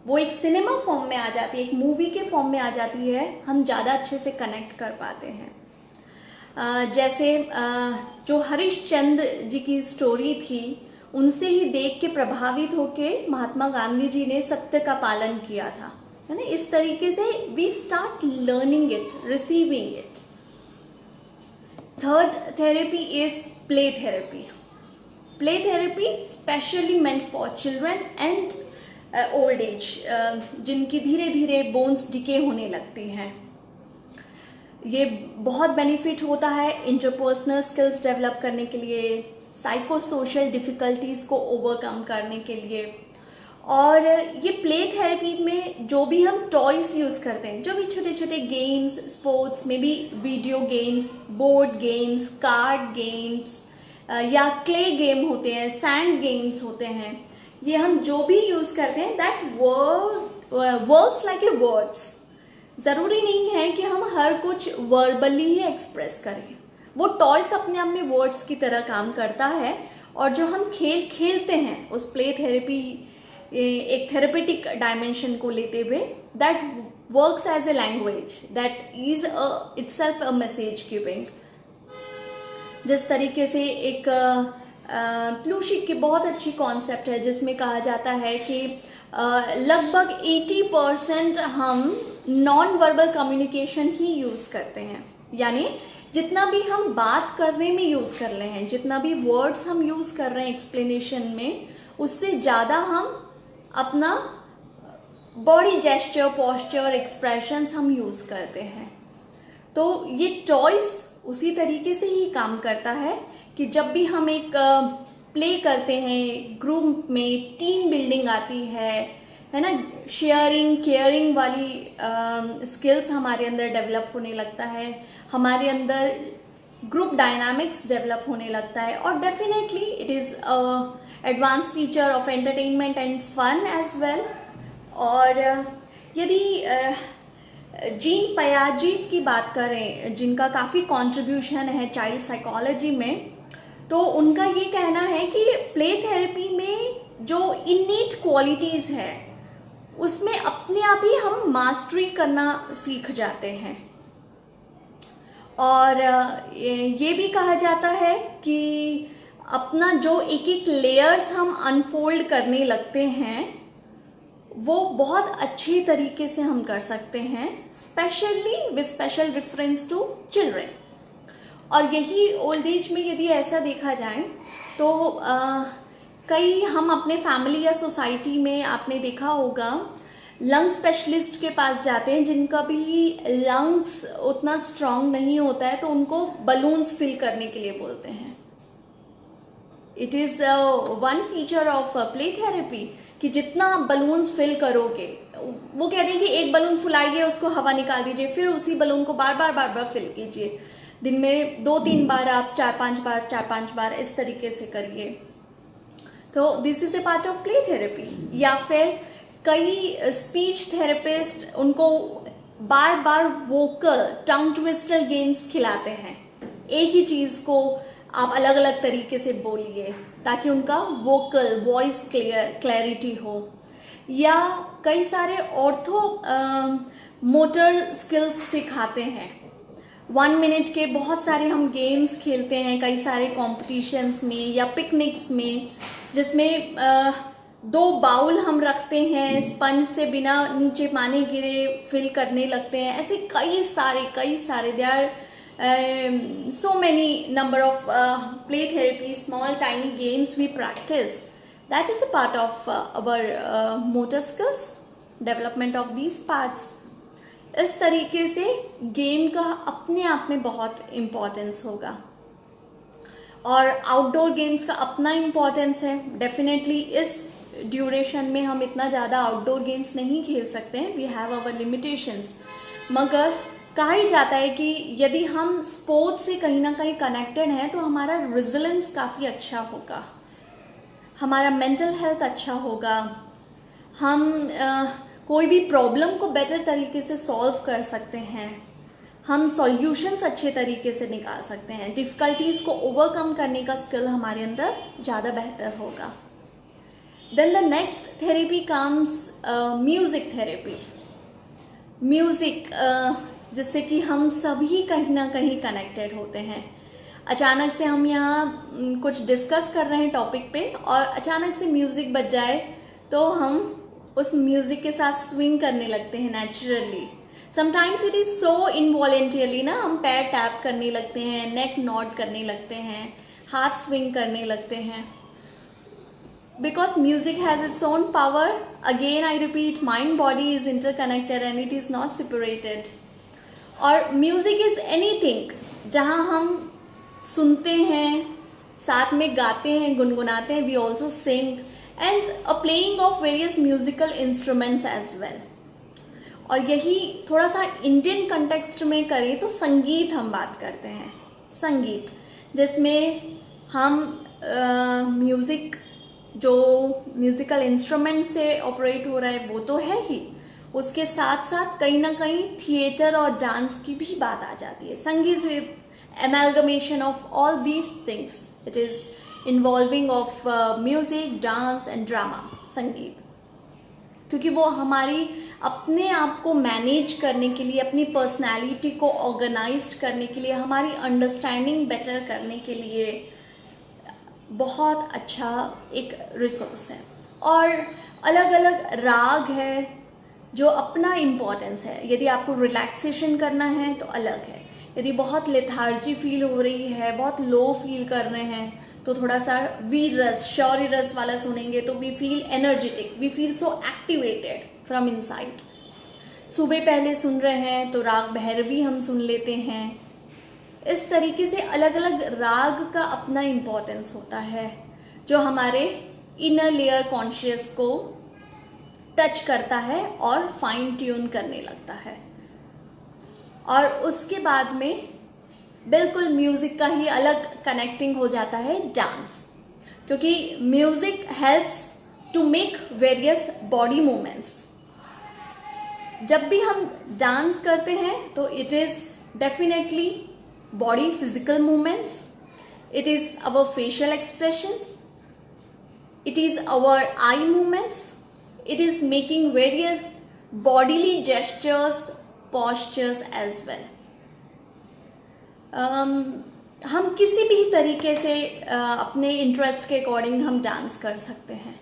वो एक सिनेमा फॉर्म में आ जाती है, एक मूवी के फॉर्म में आ जाती है, हम ज़्यादा अच्छे से कनेक्ट कर पाते हैं। जैसे जो हरिश्चंद्र जी की स्टोरी थी, उनसे ही देख के प्रभावित होके महात्मा गांधी जी ने सत्य का पालन किया था, है ना। इस तरीके से we start learning it, receiving it. Third therapy is play therapy. Play therapy specially meant for children and old age, जिनकी धीरे धीरे बोन्स डिके होने लगती हैं। ये बहुत बेनिफिट होता है इंटरपर्सनल स्किल्स डेवलप करने के लिए, साइको सोशल डिफ़िकल्टीज़ को ओवरकम करने के लिए। और ये प्ले थेरेपी में जो भी हम टॉयज़ यूज़ करते हैं, जो भी छोटे छोटे गेम्स, स्पोर्ट्स में भी video games, board games, card games या क्ले गेम होते हैं, सैंड गेम्स होते हैं, ये हम जो भी यूज़ करते हैं that works like a words. ज़रूरी नहीं है कि हम हर कुछ वर्बली ही एक्सप्रेस करें, वो टॉयस अपने आप में वर्ड्स की तरह काम करता है। और जो हम खेल खेलते हैं उस प्ले थेरेपी, एक थेरेपेटिक डायमेंशन को लेते हुए, that works as a language that is itself a message giving. जिस तरीके से एक प्लूशी की बहुत अच्छी कॉन्सेप्ट है जिसमें कहा जाता है कि लगभग 80% हम नॉन वर्बल कम्युनिकेशन ही यूज़ करते हैं, यानी जितना भी हम बात करने में यूज़ कर रहे हैं, जितना भी वर्ड्स हम यूज़ कर रहे हैं एक्सप्लेनेशन में, उससे ज़्यादा हम अपना बॉडी जेस्चर, पोस्चर, एक्सप्रेशंस हम यूज़ करते हैं। तो ये टॉयस उसी तरीके से ही काम करता है कि जब भी हम एक प्ले करते हैं ग्रुप में, टीम बिल्डिंग आती है ना, शेयरिंग केयरिंग वाली स्किल्स हमारे अंदर डेवलप होने लगता है, हमारे अंदर ग्रुप डायनामिक्स डेवलप होने लगता है, और definitely it is advance feature of entertainment and fun as well. और यदि जीन पयाजीत की बात करें, जिनका काफ़ी कंट्रीब्यूशन है चाइल्ड साइकोलॉजी में, तो उनका ये कहना है कि प्ले थेरेपी में जो इन्नीट क्वालिटीज़ है उसमें अपने आप ही हम मास्टरी करना सीख जाते हैं। और ये भी कहा जाता है कि अपना जो एक एक लेयर्स हम अनफोल्ड करने लगते हैं वो बहुत अच्छी तरीके से हम कर सकते हैं, specially with special reference to children. और यही ओल्ड एज में यदि ऐसा देखा जाए तो कई हम अपने फैमिली या सोसाइटी में आपने देखा होगा लंग स्पेशलिस्ट के पास जाते हैं जिनका भी लंग्स उतना स्ट्रांग नहीं होता है, तो उनको बलून्स फिल करने के लिए बोलते हैं। It is one feature of play therapy कि जितना आप बलून्स फिल करोगे, वो कहते हैं कि एक बलून फुलाइए, उसको हवा निकाल दीजिए, फिर उसी बलून को बार बार फिल कीजिए। दिन में 2-3 बार आप 4-5 बार इस तरीके से करिए। तो this is a part of play therapy. या फिर कई स्पीच थेरेपिस्ट उनको बार बार वोकल टंग ट्विस्टर गेम्स खिलाते हैं, एक ही चीज को आप अलग अलग तरीके से बोलिए ताकि उनका वोकल वॉइस क्लैरिटी हो। या कई सारे ऑर्थो मोटर स्किल्स सिखाते हैं। 1 मिनट के बहुत सारे हम गेम्स खेलते हैं कई सारे कॉम्पिटिशन्स में या पिकनिक्स में, जिसमें 2 बाउल हम रखते हैं, स्पंज से बिना नीचे पानी गिरे फिल करने लगते हैं। ऐसे कई सारे they are so many number of play therapy, small tiny games we practice. That is a part of our motor skills, development of these parts. इस तरीके से गेम का अपने आप में बहुत इम्पोर्टेंस होगा। और आउटडोर गेम्स का अपना इम्पोर्टेंस है। डेफिनेटली इस ड्यूरेशन में हम इतना ज़्यादा आउटडोर गेम्स नहीं खेल सकते हैं, वी हैव आवर लिमिटेशंस। मगर कहा ही जाता है कि यदि हम स्पोर्ट्स से कहीं ना कहीं कनेक्टेड हैं तो हमारा रेजिलेंस काफ़ी अच्छा होगा, हमारा मेंटल हेल्थ अच्छा होगा, हम कोई भी प्रॉब्लम को बेटर तरीके से सॉल्व कर सकते हैं, हम सॉल्यूशंस अच्छे तरीके से निकाल सकते हैं, डिफ़िकल्टीज़ को ओवरकम करने का स्किल हमारे अंदर ज़्यादा बेहतर होगा। Then the next therapy comes music therapy. Music जिससे कि हम सभी कहीं ना कहीं कनेक्टेड होते हैं। अचानक से हम यहाँ कुछ डिस्कस कर रहे हैं टॉपिक पे और अचानक से म्यूज़िक बज जाए तो हम उस म्यूज़िक के साथ स्विंग करने लगते हैं naturally. Sometimes it is so involuntarily ना, हम पैर टैप करने लगते हैं, नेक नॉड करने लगते हैं, हाथ स्विंग करने लगते हैं। Because music has its own power. Again I repeat, mind body is interconnected and it is not separated. और म्यूज़िक इज़ एनीथिंग जहाँ हम सुनते हैं, साथ में गाते हैं, गुनगुनाते हैं, we also sing and a playing of various musical instruments as well. और यही थोड़ा सा इंडियन कंटेक्स्ट में करें तो संगीत हम बात करते हैं। संगीत जिसमें हम म्यूज़िक जो म्यूज़िकल इंस्ट्रूमेंट से ऑपरेट हो रहा है वो तो है ही, उसके साथ साथ कहीं ना कहीं थिएटर और डांस की भी बात आ जाती है। Sangeet is amalgamation of all these things, it is involving of music, dance and drama. संगीत क्योंकि वो हमारी अपने आप को मैनेज करने के लिए, अपनी पर्सनैलिटी को ऑर्गेनाइज्ड करने के लिए, हमारी अंडरस्टैंडिंग बेटर करने के लिए बहुत अच्छा एक रिसोर्स है। और अलग अलग राग है जो अपना इम्पोर्टेंस है। यदि आपको रिलैक्सेशन करना है तो अलग है, यदि बहुत लेथार्जी फील हो रही है, बहुत लो फील कर रहे हैं, तो थोड़ा सा वीर रस, शौर्य रस वाला सुनेंगे तो we feel energetic, we feel so activated from inside. सुबह पहले सुन रहे हैं तो राग भैरवी हम सुन लेते हैं। इस तरीके से अलग अलग राग का अपना इम्पोर्टेंस होता है जो हमारे इनर लेयर कॉन्शियस को टच करता है और फाइन ट्यून करने लगता है। और उसके बाद में बिल्कुल म्यूजिक का ही अलग कनेक्टिंग हो जाता है डांस, क्योंकि music helps to make various body movements. जब भी हम डांस करते हैं तो it is definitely body physical movements, it is our facial expressions, it is our eye movements, it is making various bodily gestures, postures as well. हम किसी भी तरीके से अपने इंटरेस्ट के अकॉर्डिंग हम डांस कर सकते हैं।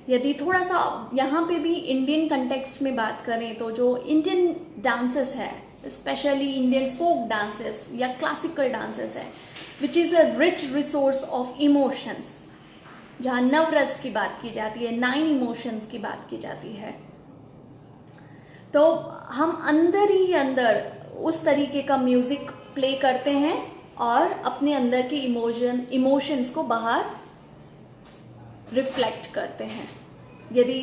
यदि थोड़ा सा यहाँ पे भी इंडियन कंटेक्स्ट में बात करें तो जो इंडियन डांसेस है, स्पेशली इंडियन फोक डांसेस या क्लासिकल डांसेस है, which is a rich resource of emotions, जहाँ नवरस की बात की जाती है, 9 इमोशंस की बात की जाती है, तो हम अंदर ही अंदर उस तरीके का म्यूजिक प्ले करते हैं और अपने अंदर के इमोशंस को बाहर रिफ्लेक्ट करते हैं। यदि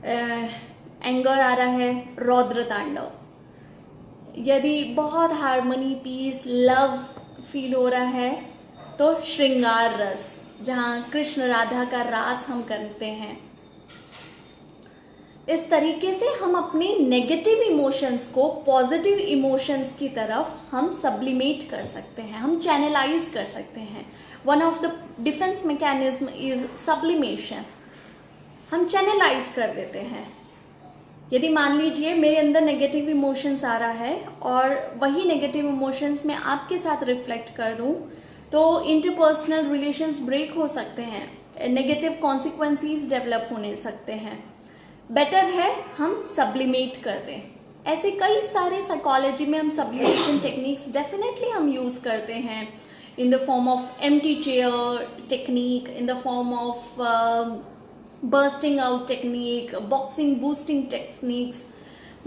एंगर आ रहा है, रौद्र तांडव। यदि बहुत हार्मनी, पीस, लव फील हो रहा है तो श्रृंगार रस, जहाँ कृष्ण राधा का रास हम करते हैं। इस तरीके से हम अपने नेगेटिव इमोशंस को पॉजिटिव इमोशंस की तरफ हम सब्लिमेट कर सकते हैं, हम चैनलाइज कर सकते हैं। One of the defence mechanism is sublimation. हम चैनलाइज कर देते हैं। यदि मान लीजिए मेरे अंदर नेगेटिव इमोशंस आ रहा है और वही नेगेटिव इमोशंस मैं आपके साथ रिफ्लेक्ट कर दूं, तो इंटरपर्सनल रिलेशंस ब्रेक हो सकते हैं, नेगेटिव कॉन्सिक्वेंसेस डेवलप होने सकते हैं। बेटर है हम सब्लिमेट कर दें। ऐसे कई सारे साइकोलॉजी में हम सब्लिमेशन टेक्निक्स डेफिनेटली हम यूज़ करते हैं, in the form of empty chair technique, in the form of bursting out technique, boxing boosting techniques.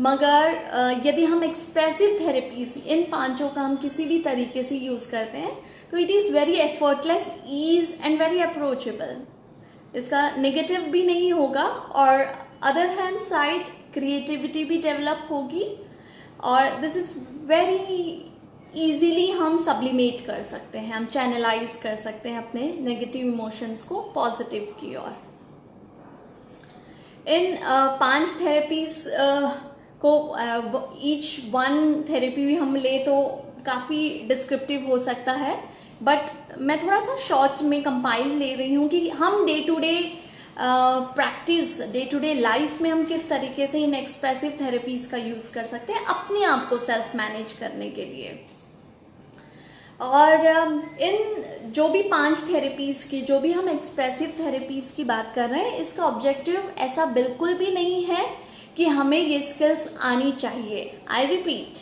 मगर यदि हम एक्सप्रेसिव थेरेपीज, इन पांचों का हम किसी भी तरीके से यूज़ करते हैं तो it is very effortless, ease and very approachable. इसका नेगेटिव भी नहीं होगा और अदर हैंड साइड क्रिएटिविटी भी डेवलप होगी और दिस इज़ वेरी इजीली हम सब्लिमेट कर सकते हैं, हम चैनलाइज कर सकते हैं अपने नेगेटिव इमोशंस को पॉजिटिव की ओर। इन 5 थेरेपीज को ईच वन थेरेपी भी हम ले तो काफ़ी डिस्क्रिप्टिव हो सकता है, बट मैं थोड़ा सा शॉर्ट में कंपाइल ले रही हूँ कि हम day to day practice, day to day life में हम किस तरीके से इन एक्सप्रेसिव थेरेपीज का यूज़ कर सकते हैं अपने आप को सेल्फ मैनेज करने के लिए। और इन जो भी 5 थेरेपीज की, जो भी हम एक्सप्रेसिव थेरेपीज की बात कर रहे हैं, इसका ऑब्जेक्टिव ऐसा बिल्कुल भी नहीं है कि हमें ये स्किल्स आनी चाहिए। आई रिपीट,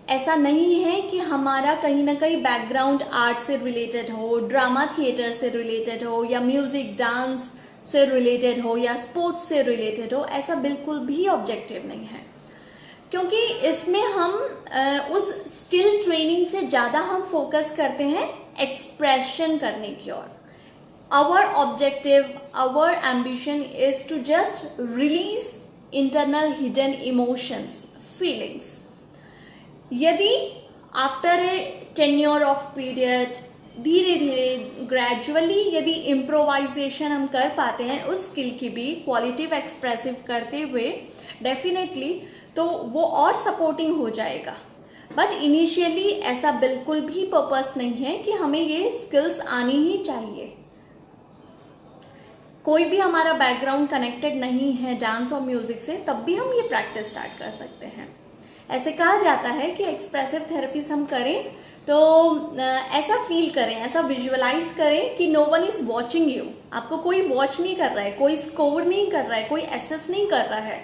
ऐसा नहीं है कि हमारा कहीं ना कहीं बैकग्राउंड आर्ट से रिलेटेड हो, ड्रामा थिएटर से रिलेटेड हो, या म्यूजिक डांस से रिलेटेड हो, या स्पोर्ट्स से रिलेटेड हो। ऐसा बिल्कुल भी ऑब्जेक्टिव नहीं है, क्योंकि इसमें हम उस स्किल ट्रेनिंग से ज़्यादा हम फोकस करते हैं एक्सप्रेशन करने की ओर। Our objective, our ambition is to just release internal hidden emotions, feelings. यदि after a tenure of period धीरे धीरे ग्रेजुअली यदि इम्प्रोवाइजेशन हम कर पाते हैं उस स्किल की भी क्वालिटिव एक्सप्रेसिव करते हुए, डेफिनेटली तो वो और सपोर्टिंग हो जाएगा। बट इनिशियली ऐसा बिल्कुल भी पर्पस नहीं है कि हमें ये स्किल्स आनी ही चाहिए। कोई भी हमारा बैकग्राउंड कनेक्टेड नहीं है डांस और म्यूजिक से, तब भी हम ये प्रैक्टिस स्टार्ट कर सकते हैं। ऐसे कहा जाता है कि एक्सप्रेसिव थेरेपीज हम करें तो ऐसा फील करें, ऐसा विजुअलाइज करें कि no one is watching you. आपको कोई वॉच नहीं कर रहा है, कोई स्कोर नहीं कर रहा है, कोई एसेस नहीं कर रहा है।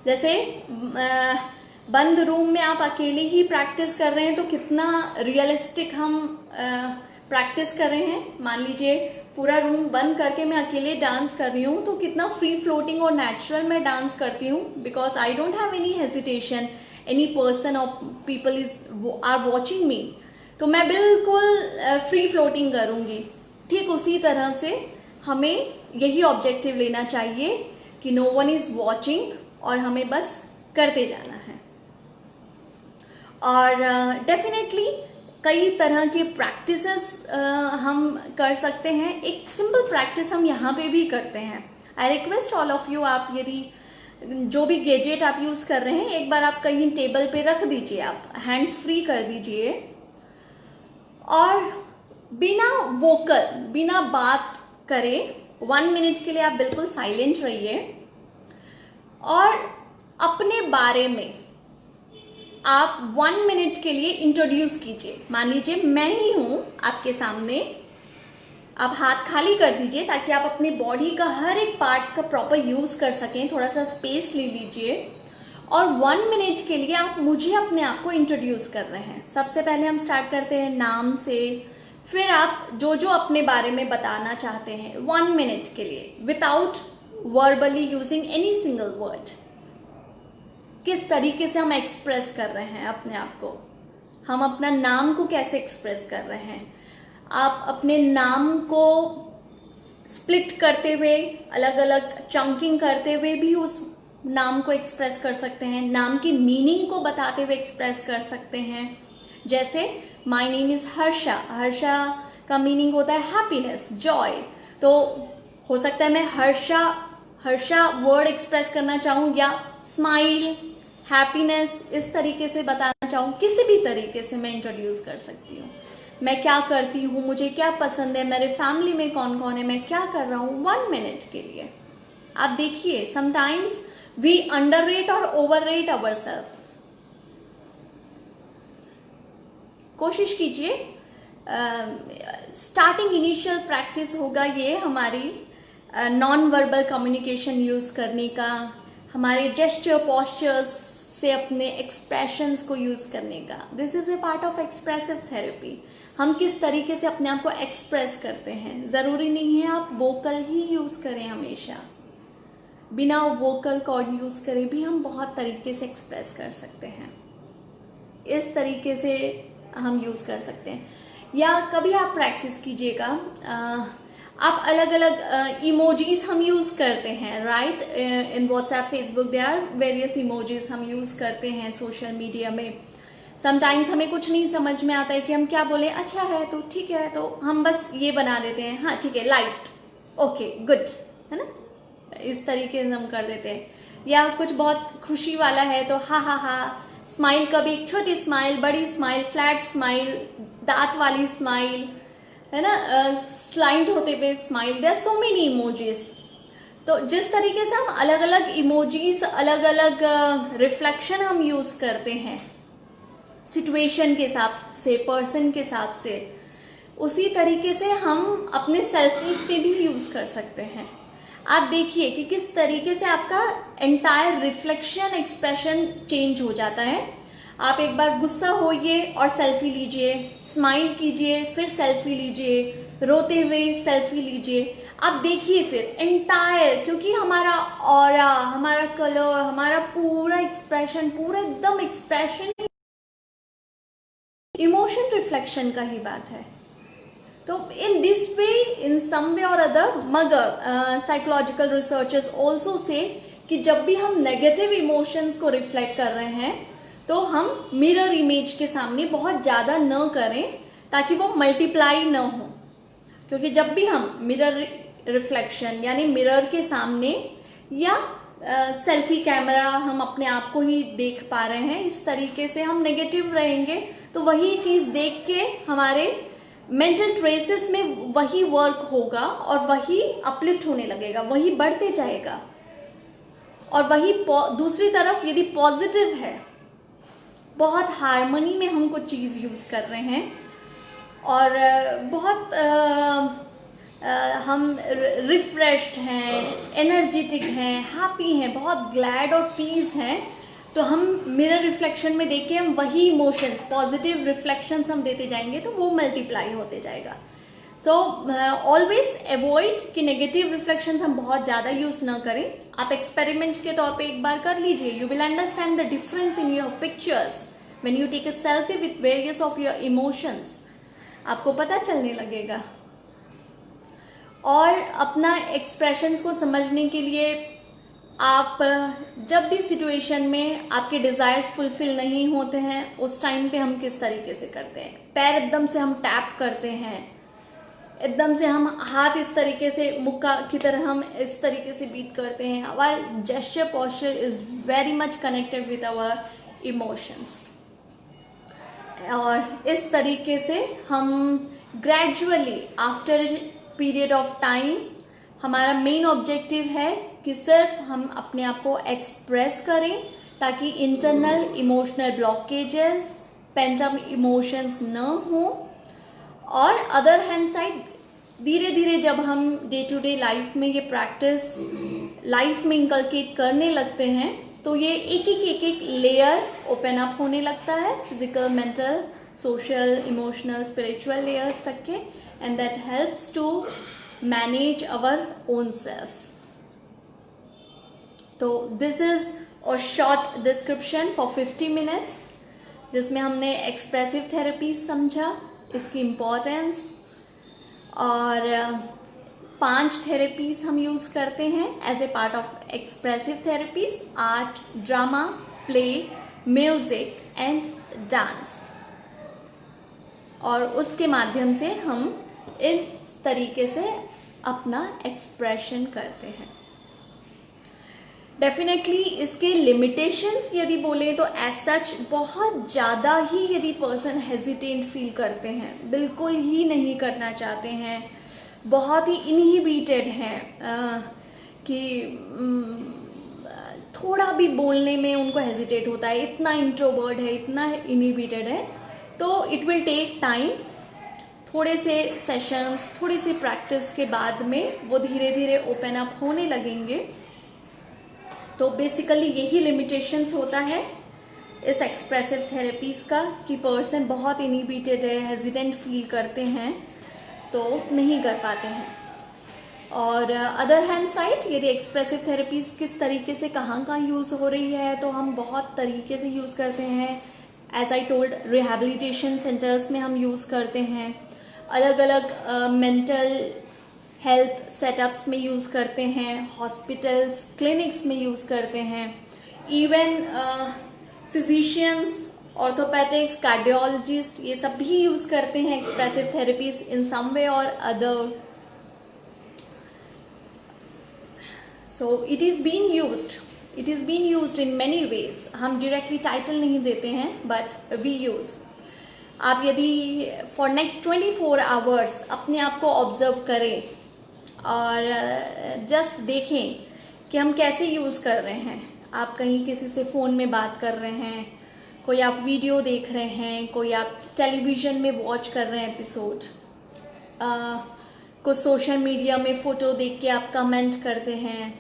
जैसे बंद रूम में आप अकेले ही प्रैक्टिस कर रहे हैं तो कितना रियलिस्टिक हम प्रैक्टिस कर रहे हैं। मान लीजिए पूरा रूम बंद करके मैं अकेले डांस कर रही हूँ तो कितना फ्री फ्लोटिंग और नेचुरल मैं डांस करती हूँ, because I don't have any hesitation, any person और people is are watching me, तो मैं बिल्कुल फ्री फ्लोटिंग करूँगी। ठीक उसी तरह से हमें यही ऑब्जेक्टिव लेना चाहिए कि नो वन इज वॉचिंग और हमें बस करते जाना है। और डेफिनेटली कई तरह के प्रैक्टिसेस हम कर सकते हैं। एक सिंपल प्रैक्टिस हम यहाँ पे भी करते हैं। I request all of you, आप यदि जो भी गैजेट आप यूज़ कर रहे हैं एक बार आप कहीं टेबल पे रख दीजिए, आप हैंड्स फ्री कर दीजिए और बिना वोकल, बिना बात करे 1 मिनट के लिए आप बिल्कुल साइलेंट रहिए और अपने बारे में आप 1 मिनट के लिए इंट्रोड्यूस कीजिए। मान लीजिए मैं ही हूं आपके सामने, आप हाथ खाली कर दीजिए ताकि आप अपने बॉडी का हर एक पार्ट का प्रॉपर यूज कर सकें। थोड़ा सा स्पेस ले लीजिए और 1 मिनट के लिए आप मुझे अपने आप को इंट्रोड्यूस कर रहे हैं। सबसे पहले हम स्टार्ट करते हैं नाम से, फिर आप जो जो अपने बारे में बताना चाहते हैं 1 मिनट के लिए without verbally using any single word, किस तरीके से हम एक्सप्रेस कर रहे हैं अपने आप को, हम अपना नाम को कैसे एक्सप्रेस कर रहे हैं। आप अपने नाम को स्प्लिट करते हुए, अलग अलग चंकिंग करते हुए भी उस नाम को एक्सप्रेस कर सकते हैं। नाम की मीनिंग को बताते हुए एक्सप्रेस कर सकते हैं। जैसे my name is Harsha, Harsha का मीनिंग होता है हैप्पीनेस, जॉय, तो हो सकता है मैं हर्षा वर्ड एक्सप्रेस करना चाहूँ या स्माइल, हैप्पीनेस इस तरीके से बताना चाहूँ। किसी भी तरीके से मैं इंट्रोड्यूस कर सकती हूँ। मैं क्या करती हूँ, मुझे क्या पसंद है, मेरे फैमिली में कौन कौन है, मैं क्या कर रहा हूँ 1 मिनट के लिए। आप देखिए समटाइम्स वी अंडररेट और ओवररेट अवरसेल्फ। कोशिश कीजिए, स्टार्टिंग इनिशियल प्रैक्टिस होगा ये हमारी नॉन वर्बल कम्युनिकेशन यूज करने का, हमारे जेस्चर पोस्चर्स से अपने एक्सप्रेशंस को यूज करने का। This is a part of expressive therapy. हम किस तरीके से अपने आप को एक्सप्रेस करते हैं, जरूरी नहीं है आप वोकल ही यूज करें हमेशा, बिना वोकल कॉर्ड यूज करे भी हम बहुत तरीके से एक्सप्रेस कर सकते हैं। इस तरीके से हम यूज कर सकते हैं। या कभी आप प्रैक्टिस कीजिएगा, आप अलग अलग इमोजीज हम यूज करते हैं, right. In WhatsApp, Facebook, there are various emojis हम यूज करते हैं सोशल मीडिया में। समटाइम्स हमें कुछ नहीं समझ में आता है कि हम क्या बोले। अच्छा है तो ठीक है, तो हम बस ये बना देते हैं, हाँ ठीक है, लाइट, ओके, गुड, है ना, इस तरीके से हम कर देते हैं। या कुछ बहुत खुशी वाला है तो हा हा हा, स्माइल, कभी एक छोटी स्माइल, बड़ी स्माइल, फ्लैट स्माइल, दांत वाली स्माइल, है ना, स्लाइंट होते हुए smile. There are so many emojis. तो जिस तरीके से हम अलग अलग इमोजीज, अलग अलग रिफ्लेक्शन हम यूज करते हैं सिचुएशन के हिसाब से, पर्सन के हिसाब से, उसी तरीके से हम अपने सेल्फीज पे भी यूज कर सकते हैं। आप देखिए कि किस तरीके से आपका एंटायर रिफ्लेक्शन, एक्सप्रेशन चेंज हो जाता है। आप एक बार गुस्सा होइए और सेल्फी लीजिए, स्माइल कीजिए फिर सेल्फी लीजिए, रोते हुए सेल्फी लीजिए। आप देखिए फिर एंटायर, क्योंकि हमारा ऑरा, हमारा कलर, हमारा पूरा एक्सप्रेशन, पूरा एकदम एक्सप्रेशन इमोशन रिफ्लेक्शन का ही बात है। तो in this way, in some way और अदर, मगर साइकोलॉजिकल रिसर्चर्स ऑल्सो से कि जब भी हम नेगेटिव इमोशंस को रिफ्लेक्ट कर रहे हैं तो हम मिरर इमेज के सामने बहुत ज़्यादा न करें ताकि वो मल्टीप्लाई न हो। क्योंकि जब भी हम मिरर रिफ्लेक्शन यानी मिरर के सामने या सेल्फी कैमरा हम अपने आप को ही देख पा रहे हैं, इस तरीके से हम नेगेटिव रहेंगे तो वही चीज़ देख के हमारे मेंटल ट्रेसेस में वही वर्क होगा और वही अपलिफ्ट होने लगेगा, वही बढ़ते जाएगा। और वही दूसरी तरफ यदि पॉजिटिव है, बहुत हार्मनी में हम कुछ चीज़ यूज़ कर रहे हैं और बहुत हम रिफ्रेश्ड हैं, एनर्जेटिक हैं, हैप्पी हैं, बहुत ग्लैड और पीस हैं, तो हम मिरर रिफ्लेक्शन में देख के हम वही इमोशंस, पॉजिटिव रिफ्लेक्शंस हम देते जाएंगे तो वो मल्टीप्लाई होते जाएगा। सो ऑलवेज अवॉइड कि नेगेटिव रिफ्लेक्शंस हम बहुत ज़्यादा यूज़ ना करें। आप एक्सपेरिमेंट के तौर पे एक बार कर लीजिए, you will understand the difference in your pictures when you take a selfie with various of your emotions, आपको पता चलने लगेगा। और अपना एक्सप्रेशंस को समझने के लिए आप जब भी सिचुएशन में आपके डिज़ायर्स फुलफिल नहीं होते हैं, उस टाइम पे हम किस तरीके से करते हैं, पैर एकदम से हम टैप करते हैं, एकदम से हम हाथ इस तरीके से मुक्का की तरह हम इस तरीके से बीट करते हैं। Our gesture posture is very much connected with our emotions. और इस तरीके से हम gradually after period of time, हमारा मेन ऑब्जेक्टिव है कि सिर्फ हम अपने आप को एक्सप्रेस करें ताकि internal emotional blockages, pent up emotions न हो। और अदर हैंड साइड धीरे धीरे जब हम डे टू डे लाइफ में ये प्रैक्टिस लाइफ में इंकलकेट करने लगते हैं तो ये एक एक लेयर ओपन अप होने लगता है, physical, mental, social, emotional, spiritual layers तक के, and that helps to manage our own self. तो this is a short description for 50 minutes जिसमें हमने एक्सप्रेसिव थेरेपी समझा, इसकी इम्पोर्टेंस, और 5 थेरेपीज हम यूज़ करते हैं as a part of expressive therapies: art, drama, play, music and dance. और उसके माध्यम से हम इस तरीके से अपना एक्सप्रेशन करते हैं। डेफिनेटली इसके लिमिटेशंस यदि बोले तो एज सच बहुत ज़्यादा ही यदि पर्सन हेजिटेंट फील करते हैं, बिल्कुल ही नहीं करना चाहते हैं, बहुत ही इनहिबिटेड हैं कि थोड़ा भी बोलने में उनको हेजिटेट होता है, इतना इंट्रोवर्ट है, इतना इनहिबिटेड है, तो इट विल टेक टाइम। थोड़े से सेशंस, थोड़ी सी प्रैक्टिस के बाद में वो धीरे धीरे ओपन अप होने लगेंगे। तो बेसिकली यही लिमिटेशंस होता है इस एक्सप्रेसिव थेरेपीज़ का कि पर्सन बहुत इनहिबिटेड है, हेजिटेंट फील करते हैं तो नहीं कर पाते हैं। और अदर हैंड साइड यदि एक्सप्रेसिव थेरेपीज़ किस तरीके से कहाँ यूज़ हो रही है तो हम बहुत तरीके से यूज़ करते हैं। As I told, rehabilitation centres में हम यूज़ करते हैं, अलग अलग मेंटल हेल्थ सेटअप्स में यूज़ करते हैं, हॉस्पिटल्स, क्लिनिक्स में यूज़ करते हैं, इवन फिजिशियंस, ऑर्थोपेडिक्स, कार्डियोलॉजिस्ट, ये सब भी यूज़ करते हैं एक्सप्रेसिव थेरेपीज इन सम वे और other. So it is been used in many ways. हम डायरेक्टली टाइटल नहीं देते हैं बट वी यूज़। आप यदि फॉर नेक्स्ट 24 आवर्स अपने आप को ऑब्जर्व करें और जस्ट देखें कि हम कैसे यूज़ कर रहे हैं। आप कहीं किसी से फ़ोन में बात कर रहे हैं, कोई आप वीडियो देख रहे हैं, कोई आप टेलीविज़न में वॉच कर रहे हैं एपिसोड, कुछ सोशल मीडिया में फ़ोटो देख के आप कमेंट करते हैं,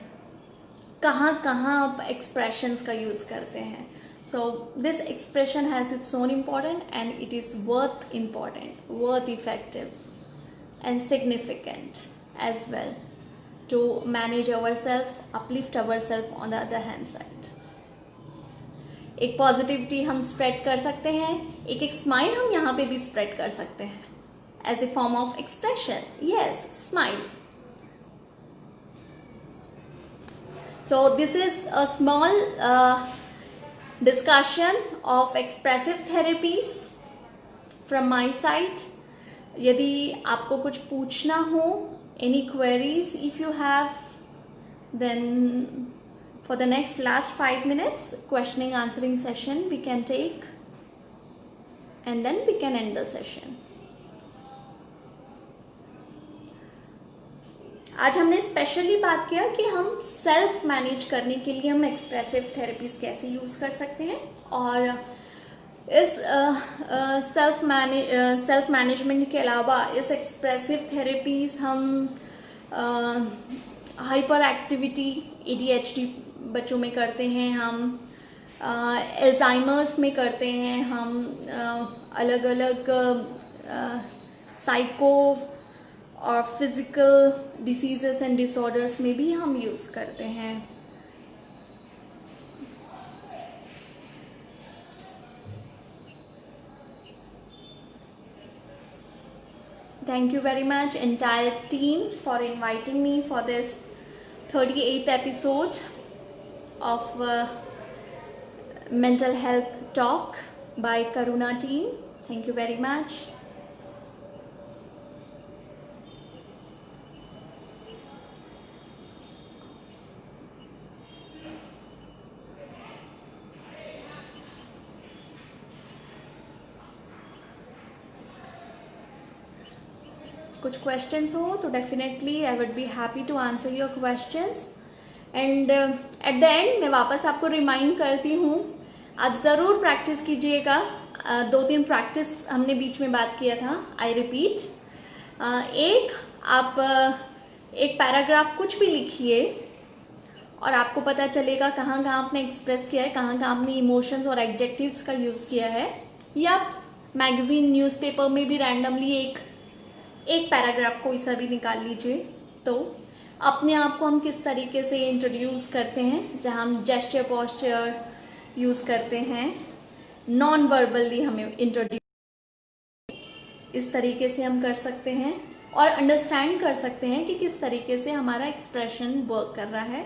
कहाँ कहाँ आप एक्सप्रेशंस का यूज़ करते हैं। So this expression has its own important and it is worth effective and significant as well to manage ourselves, uplift ourselves on the other hand side. एक पॉजिटिविटी हम स्प्रेड कर सकते हैं, एक स्माइल हम यहाँ पे भी स्प्रेड कर सकते हैं as a form of expression. Yes, smile. So this is a small discussion of expressive therapies from my side. यदि आपको कुछ पूछना हो, any queries if you have, then for the next last 5 minutes questioning answering session we can take and then we can end the session. आज हमने specially बात किया कि हम सेल्फ मैनेज करने के लिए हम एक्सप्रेसिव थेरेपीज कैसे यूज़ कर सकते हैं, और इस सेल्फ मैनेजमेंट के अलावा इस एक्सप्रेसिव थेरेपीज हम हाइपर एक्टिविटी ADHD बच्चों में करते हैं, हम एल्जाइमर्स में करते हैं हम, अलग अलग साइको और फिज़िकल डिसीजेस एंड डिसऑर्डर्स में भी हम यूज़ करते हैं। Thank you very much entire team for inviting me for this 38th episode of mental health talk by Karuna team. Thank you very much. कुछ क्वेश्चंस हो तो definitely I would be happy to answer your questions. And at the end मैं वापस आपको remind करती हूँ, आप ज़रूर प्रैक्टिस कीजिएगा। 2-3 प्रैक्टिस हमने बीच में बात किया था, आई रिपीट। एक, आप एक पैराग्राफ कुछ भी लिखिए और आपको पता चलेगा कहाँ कहाँ आपने एक्सप्रेस किया है, कहाँ कहाँ आपने इमोशंस और एडजेक्टिव्स का यूज़ किया है। या मैगजीन न्यूज़पेपर में भी रैंडमली एक पैराग्राफ कोई सा भी निकाल लीजिए। तो अपने आप को हम किस तरीके से इंट्रोड्यूस करते हैं, जहाँ हम जेस्चर पोस्चर यूज़ करते हैं, नॉन वर्बली हमें इंट्रोड्यूस, इस तरीके से हम कर सकते हैं और अंडरस्टैंड कर सकते हैं कि किस तरीके से हमारा एक्सप्रेशन वर्क कर रहा है।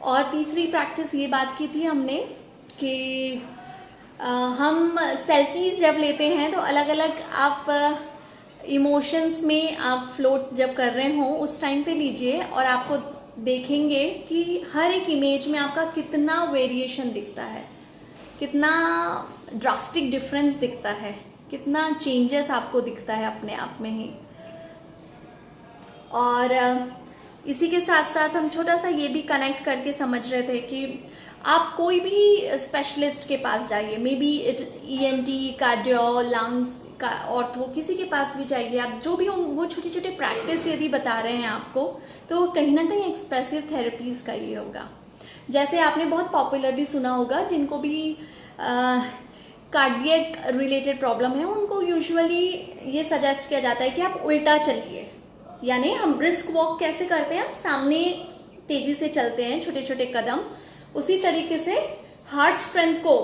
और तीसरी प्रैक्टिस ये बात की थी हमने कि हम सेल्फीज जब लेते हैं तो अलग अलग आप इमोशंस में आप फ्लोट जब कर रहे हो उस टाइम पे लीजिए और आपको देखेंगे कि हर एक इमेज में आपका कितना वेरिएशन दिखता है, कितना ड्रास्टिक डिफरेंस दिखता है, कितना चेंजेस आपको दिखता है अपने आप में ही। और इसी के साथ साथ हम छोटा सा ये भी कनेक्ट करके समझ रहे थे कि आप कोई भी स्पेशलिस्ट के पास जाइए, may be ENT, cardio, lungs का, ऑर्थो, किसी के पास भी जाइए आप, जो भी वो छोटे छोटे प्रैक्टिस यदि बता रहे हैं आपको, तो कहीं ना कहीं एक्सप्रेसिव थेरेपीज का ये होगा। जैसे आपने बहुत पॉपुलरली सुना होगा, जिनको भी कार्डियक रिलेटेड प्रॉब्लम है उनको यूजुअली ये सजेस्ट किया जाता है कि आप उल्टा चलिए। यानी हम ब्रिस्क वॉक कैसे करते हैं, हम सामने तेजी से चलते हैं, छोटे छोटे कदम, उसी तरीके से हार्ट स्ट्रेंथ को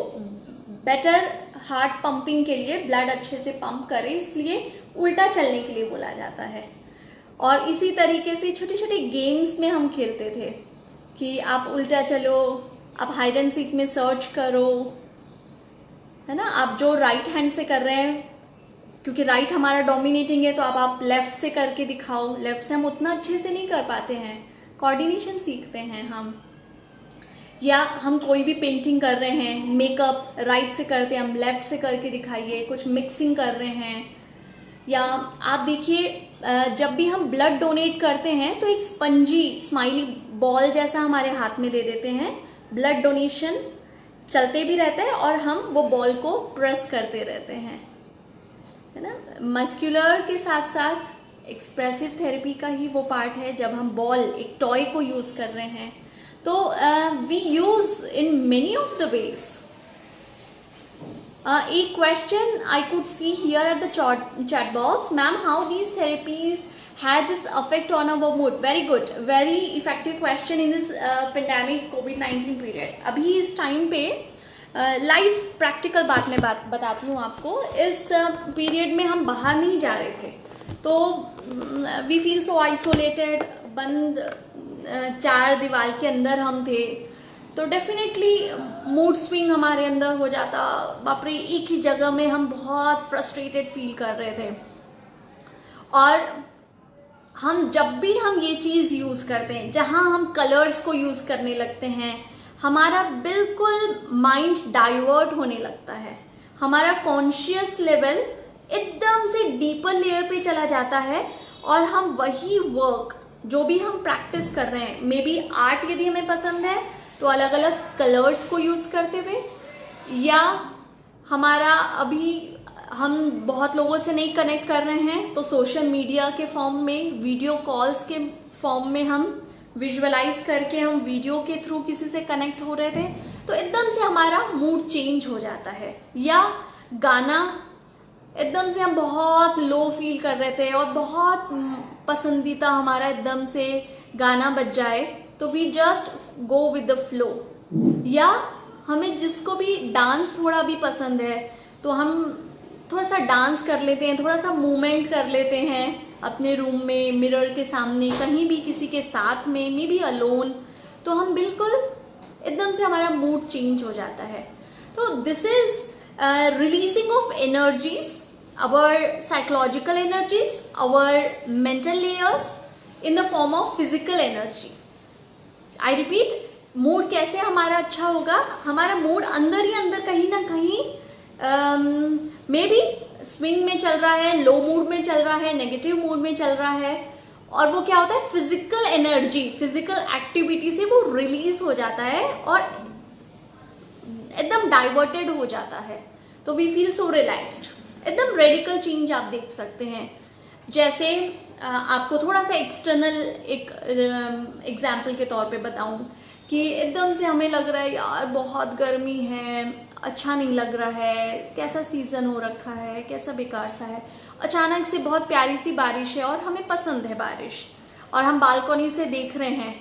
बेटर हार्ट पंपिंग के लिए, ब्लड अच्छे से पंप करे, इसलिए उल्टा चलने के लिए बोला जाता है। और इसी तरीके से छोटे छोटे गेम्स में हम खेलते थे कि आप उल्टा चलो, आप हाइड एंड सीक में सर्च करो, है ना, आप जो राइट हैंड से कर रहे हैं, क्योंकि राइट हमारा डोमिनेटिंग है, तो आप लेफ्ट से करके दिखाओ। लेफ्ट से हम उतना अच्छे से नहीं कर पाते हैं, कोऑर्डिनेशन सीखते हैं हम। या हम कोई भी पेंटिंग कर रहे हैं, मेकअप राइट से करते हैं, हम लेफ्ट से करके दिखाइए। कुछ मिक्सिंग कर रहे हैं, या आप देखिए जब भी हम ब्लड डोनेट करते हैं तो एक स्पंजी स्माइली बॉल जैसा हमारे हाथ में दे देते हैं, ब्लड डोनेशन चलते भी रहता है और हम वो बॉल को प्रेस करते रहते हैं, है ना। मस्कुलर के साथ साथ एक्सप्रेसिव थेरेपी का ही वो पार्ट है, जब हम बॉल, एक टॉय को यूज कर रहे हैं। तो we use in many of the ways. A question I could see here at the chat box, ma'am, how these therapies has its effect on our mood? Very good, very effective question in this pandemic COVID-19 period. अभी इस time पे live practical बात मैं बताती हूँ आपको। इस period में हम बाहर नहीं जा रहे थे, तो वी फील सो आइसोलेटेड, बंद 4 दीवार के अंदर हम थे, तो डेफिनेटली मूड स्विंग हमारे अंदर हो जाता। बाप रे, एक ही जगह में हम बहुत फ्रस्ट्रेटेड फील कर रहे थे। और हम जब भी हम ये चीज़ यूज़ करते हैं, जहाँ हम कलर्स को यूज़ करने लगते हैं, हमारा बिल्कुल माइंड डाइवर्ट होने लगता है, हमारा कॉन्शियस लेवल एकदम से डीपर लेयर पे चला जाता है और हम वही वर्क जो भी हम प्रैक्टिस कर रहे हैं, मे बी आर्ट यदि हमें पसंद है तो अलग अलग कलर्स को यूज़ करते हुए, या हमारा अभी हम बहुत लोगों से नहीं कनेक्ट कर रहे हैं तो सोशल मीडिया के फॉर्म में, वीडियो कॉल्स के फॉर्म में हम विजुअलाइज करके हम वीडियो के थ्रू किसी से कनेक्ट हो रहे थे। तो एकदम से हमारा मूड चेंज हो जाता है। या गाना एकदम से हम बहुत लो फील कर रहे थे और बहुत पसंदीदा हमारा एकदम से गाना बज जाए तो we just go with the flow. या हमें जिसको भी डांस थोड़ा भी पसंद है तो हम थोड़ा सा डांस कर लेते हैं, थोड़ा सा मूवमेंट कर लेते हैं अपने रूम में, मिरर के सामने, कहीं भी किसी के साथ में, मे बी अलोन, तो हम बिल्कुल एकदम से हमारा मूड चेंज हो जाता है। तो this is releasing of energies, our psychological energies, our mental layers in the form of physical energy. I repeat, mood कैसे हमारा अच्छा होगा? हमारा मूड अंदर ही अंदर कहीं ना कहीं मे बी स्विंग में चल रहा है, लो मूड में चल रहा है, नेगेटिव मूड में चल रहा है, और वो क्या होता है, फिजिकल एनर्जी, फिजिकल एक्टिविटी से वो रिलीज हो जाता है और एकदम डाइवर्टेड हो जाता है। तो वी फील सो रिलैक्स्ड, एकदम रेडिकल चेंज आप देख सकते हैं। जैसे आपको थोड़ा सा एक्सटर्नल एक एग्जाम्पल के तौर पे बताऊं कि एकदम से हमें लग रहा है यार बहुत गर्मी है, अच्छा नहीं लग रहा है, कैसा सीजन हो रखा है, कैसा बेकार सा है। अचानक से बहुत प्यारी सी बारिश है और हमें पसंद है बारिश, और हम बालकनी से देख रहे हैं,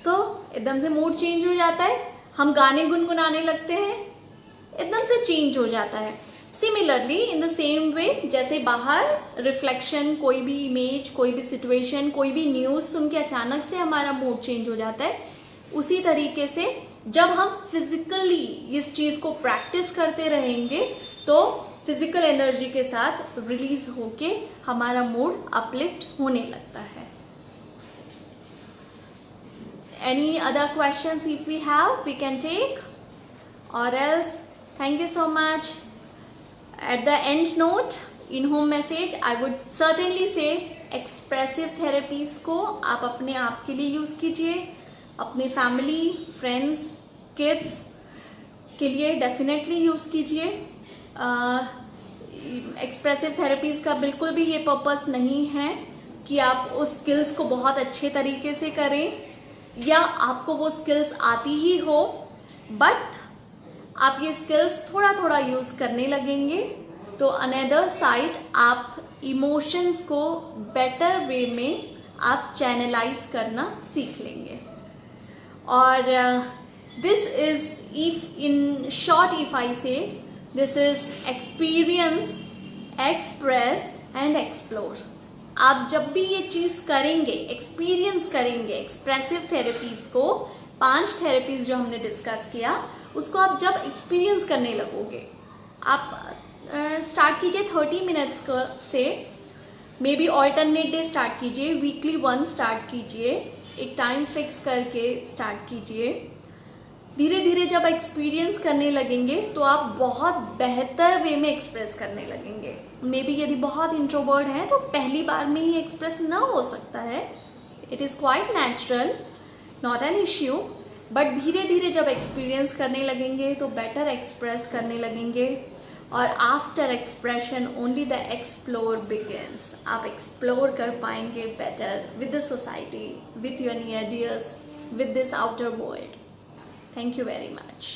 तो एकदम से मूड चेंज हो जाता है, हम गाने गुनगुनाने लगते हैं, एकदम से चेंज हो जाता है। Similarly in the same way, जैसे बाहर रिफ्लेक्शन, कोई भी इमेज, कोई भी सिचुएशन, कोई भी न्यूज़ सुन के अचानक से हमारा मूड चेंज हो जाता है, उसी तरीके से जब हम फिजिकली इस चीज़ को प्रैक्टिस करते रहेंगे तो फिजिकल एनर्जी के साथ रिलीज होके हमारा मूड अपलिफ्ट होने लगता है। Any other questions if we have, we can take, or else thank you so much. At the end note, in home message, I would certainly say expressive therapies को आप अपने आप के लिए यूज़ कीजिए, अपने फैमिली, फ्रेंड्स, किड्स के लिए डेफिनेटली यूज़ कीजिए। एक्सप्रेसिव थेरेपीज़ का बिल्कुल भी ये पर्पस नहीं है कि आप उस स्किल्स को बहुत अच्छे तरीके से करें या आपको वो स्किल्स आती ही हो, बट आप ये स्किल्स थोड़ा थोड़ा यूज़ करने लगेंगे तो अनदर साइड आप इमोशंस को बेटर वे में आप चैनलाइज करना सीख लेंगे। और this is, if in short if I say, this is experience, express and explore. आप जब भी ये चीज़ करेंगे, एक्सपीरियंस करेंगे एक्सप्रेसिव थेरेपीज़ को, 5 थेरेपीज़ जो हमने डिस्कस किया, उसको आप जब एक्सपीरियंस करने लगोगे, आप स्टार्ट कीजिए 30 मिनट्स से, may be alternate day start कीजिए, वीकली 1 स्टार्ट कीजिए, एक टाइम फिक्स करके स्टार्ट कीजिए। धीरे धीरे जब एक्सपीरियंस करने लगेंगे तो आप बहुत बेहतर वे में एक्सप्रेस करने लगेंगे। मे बी यदि बहुत इंट्रोवर्ट हैं तो पहली बार में ही एक्सप्रेस ना हो सकता है, it is quite natural, not an issue, but धीरे धीरे जब एक्सपीरियंस करने लगेंगे तो बेटर एक्सप्रेस करने लगेंगे, और after expression only the explore begins. आप एक्सप्लोर कर पाएंगे better with the society, with your near dears, with this outer world. Thank you very much.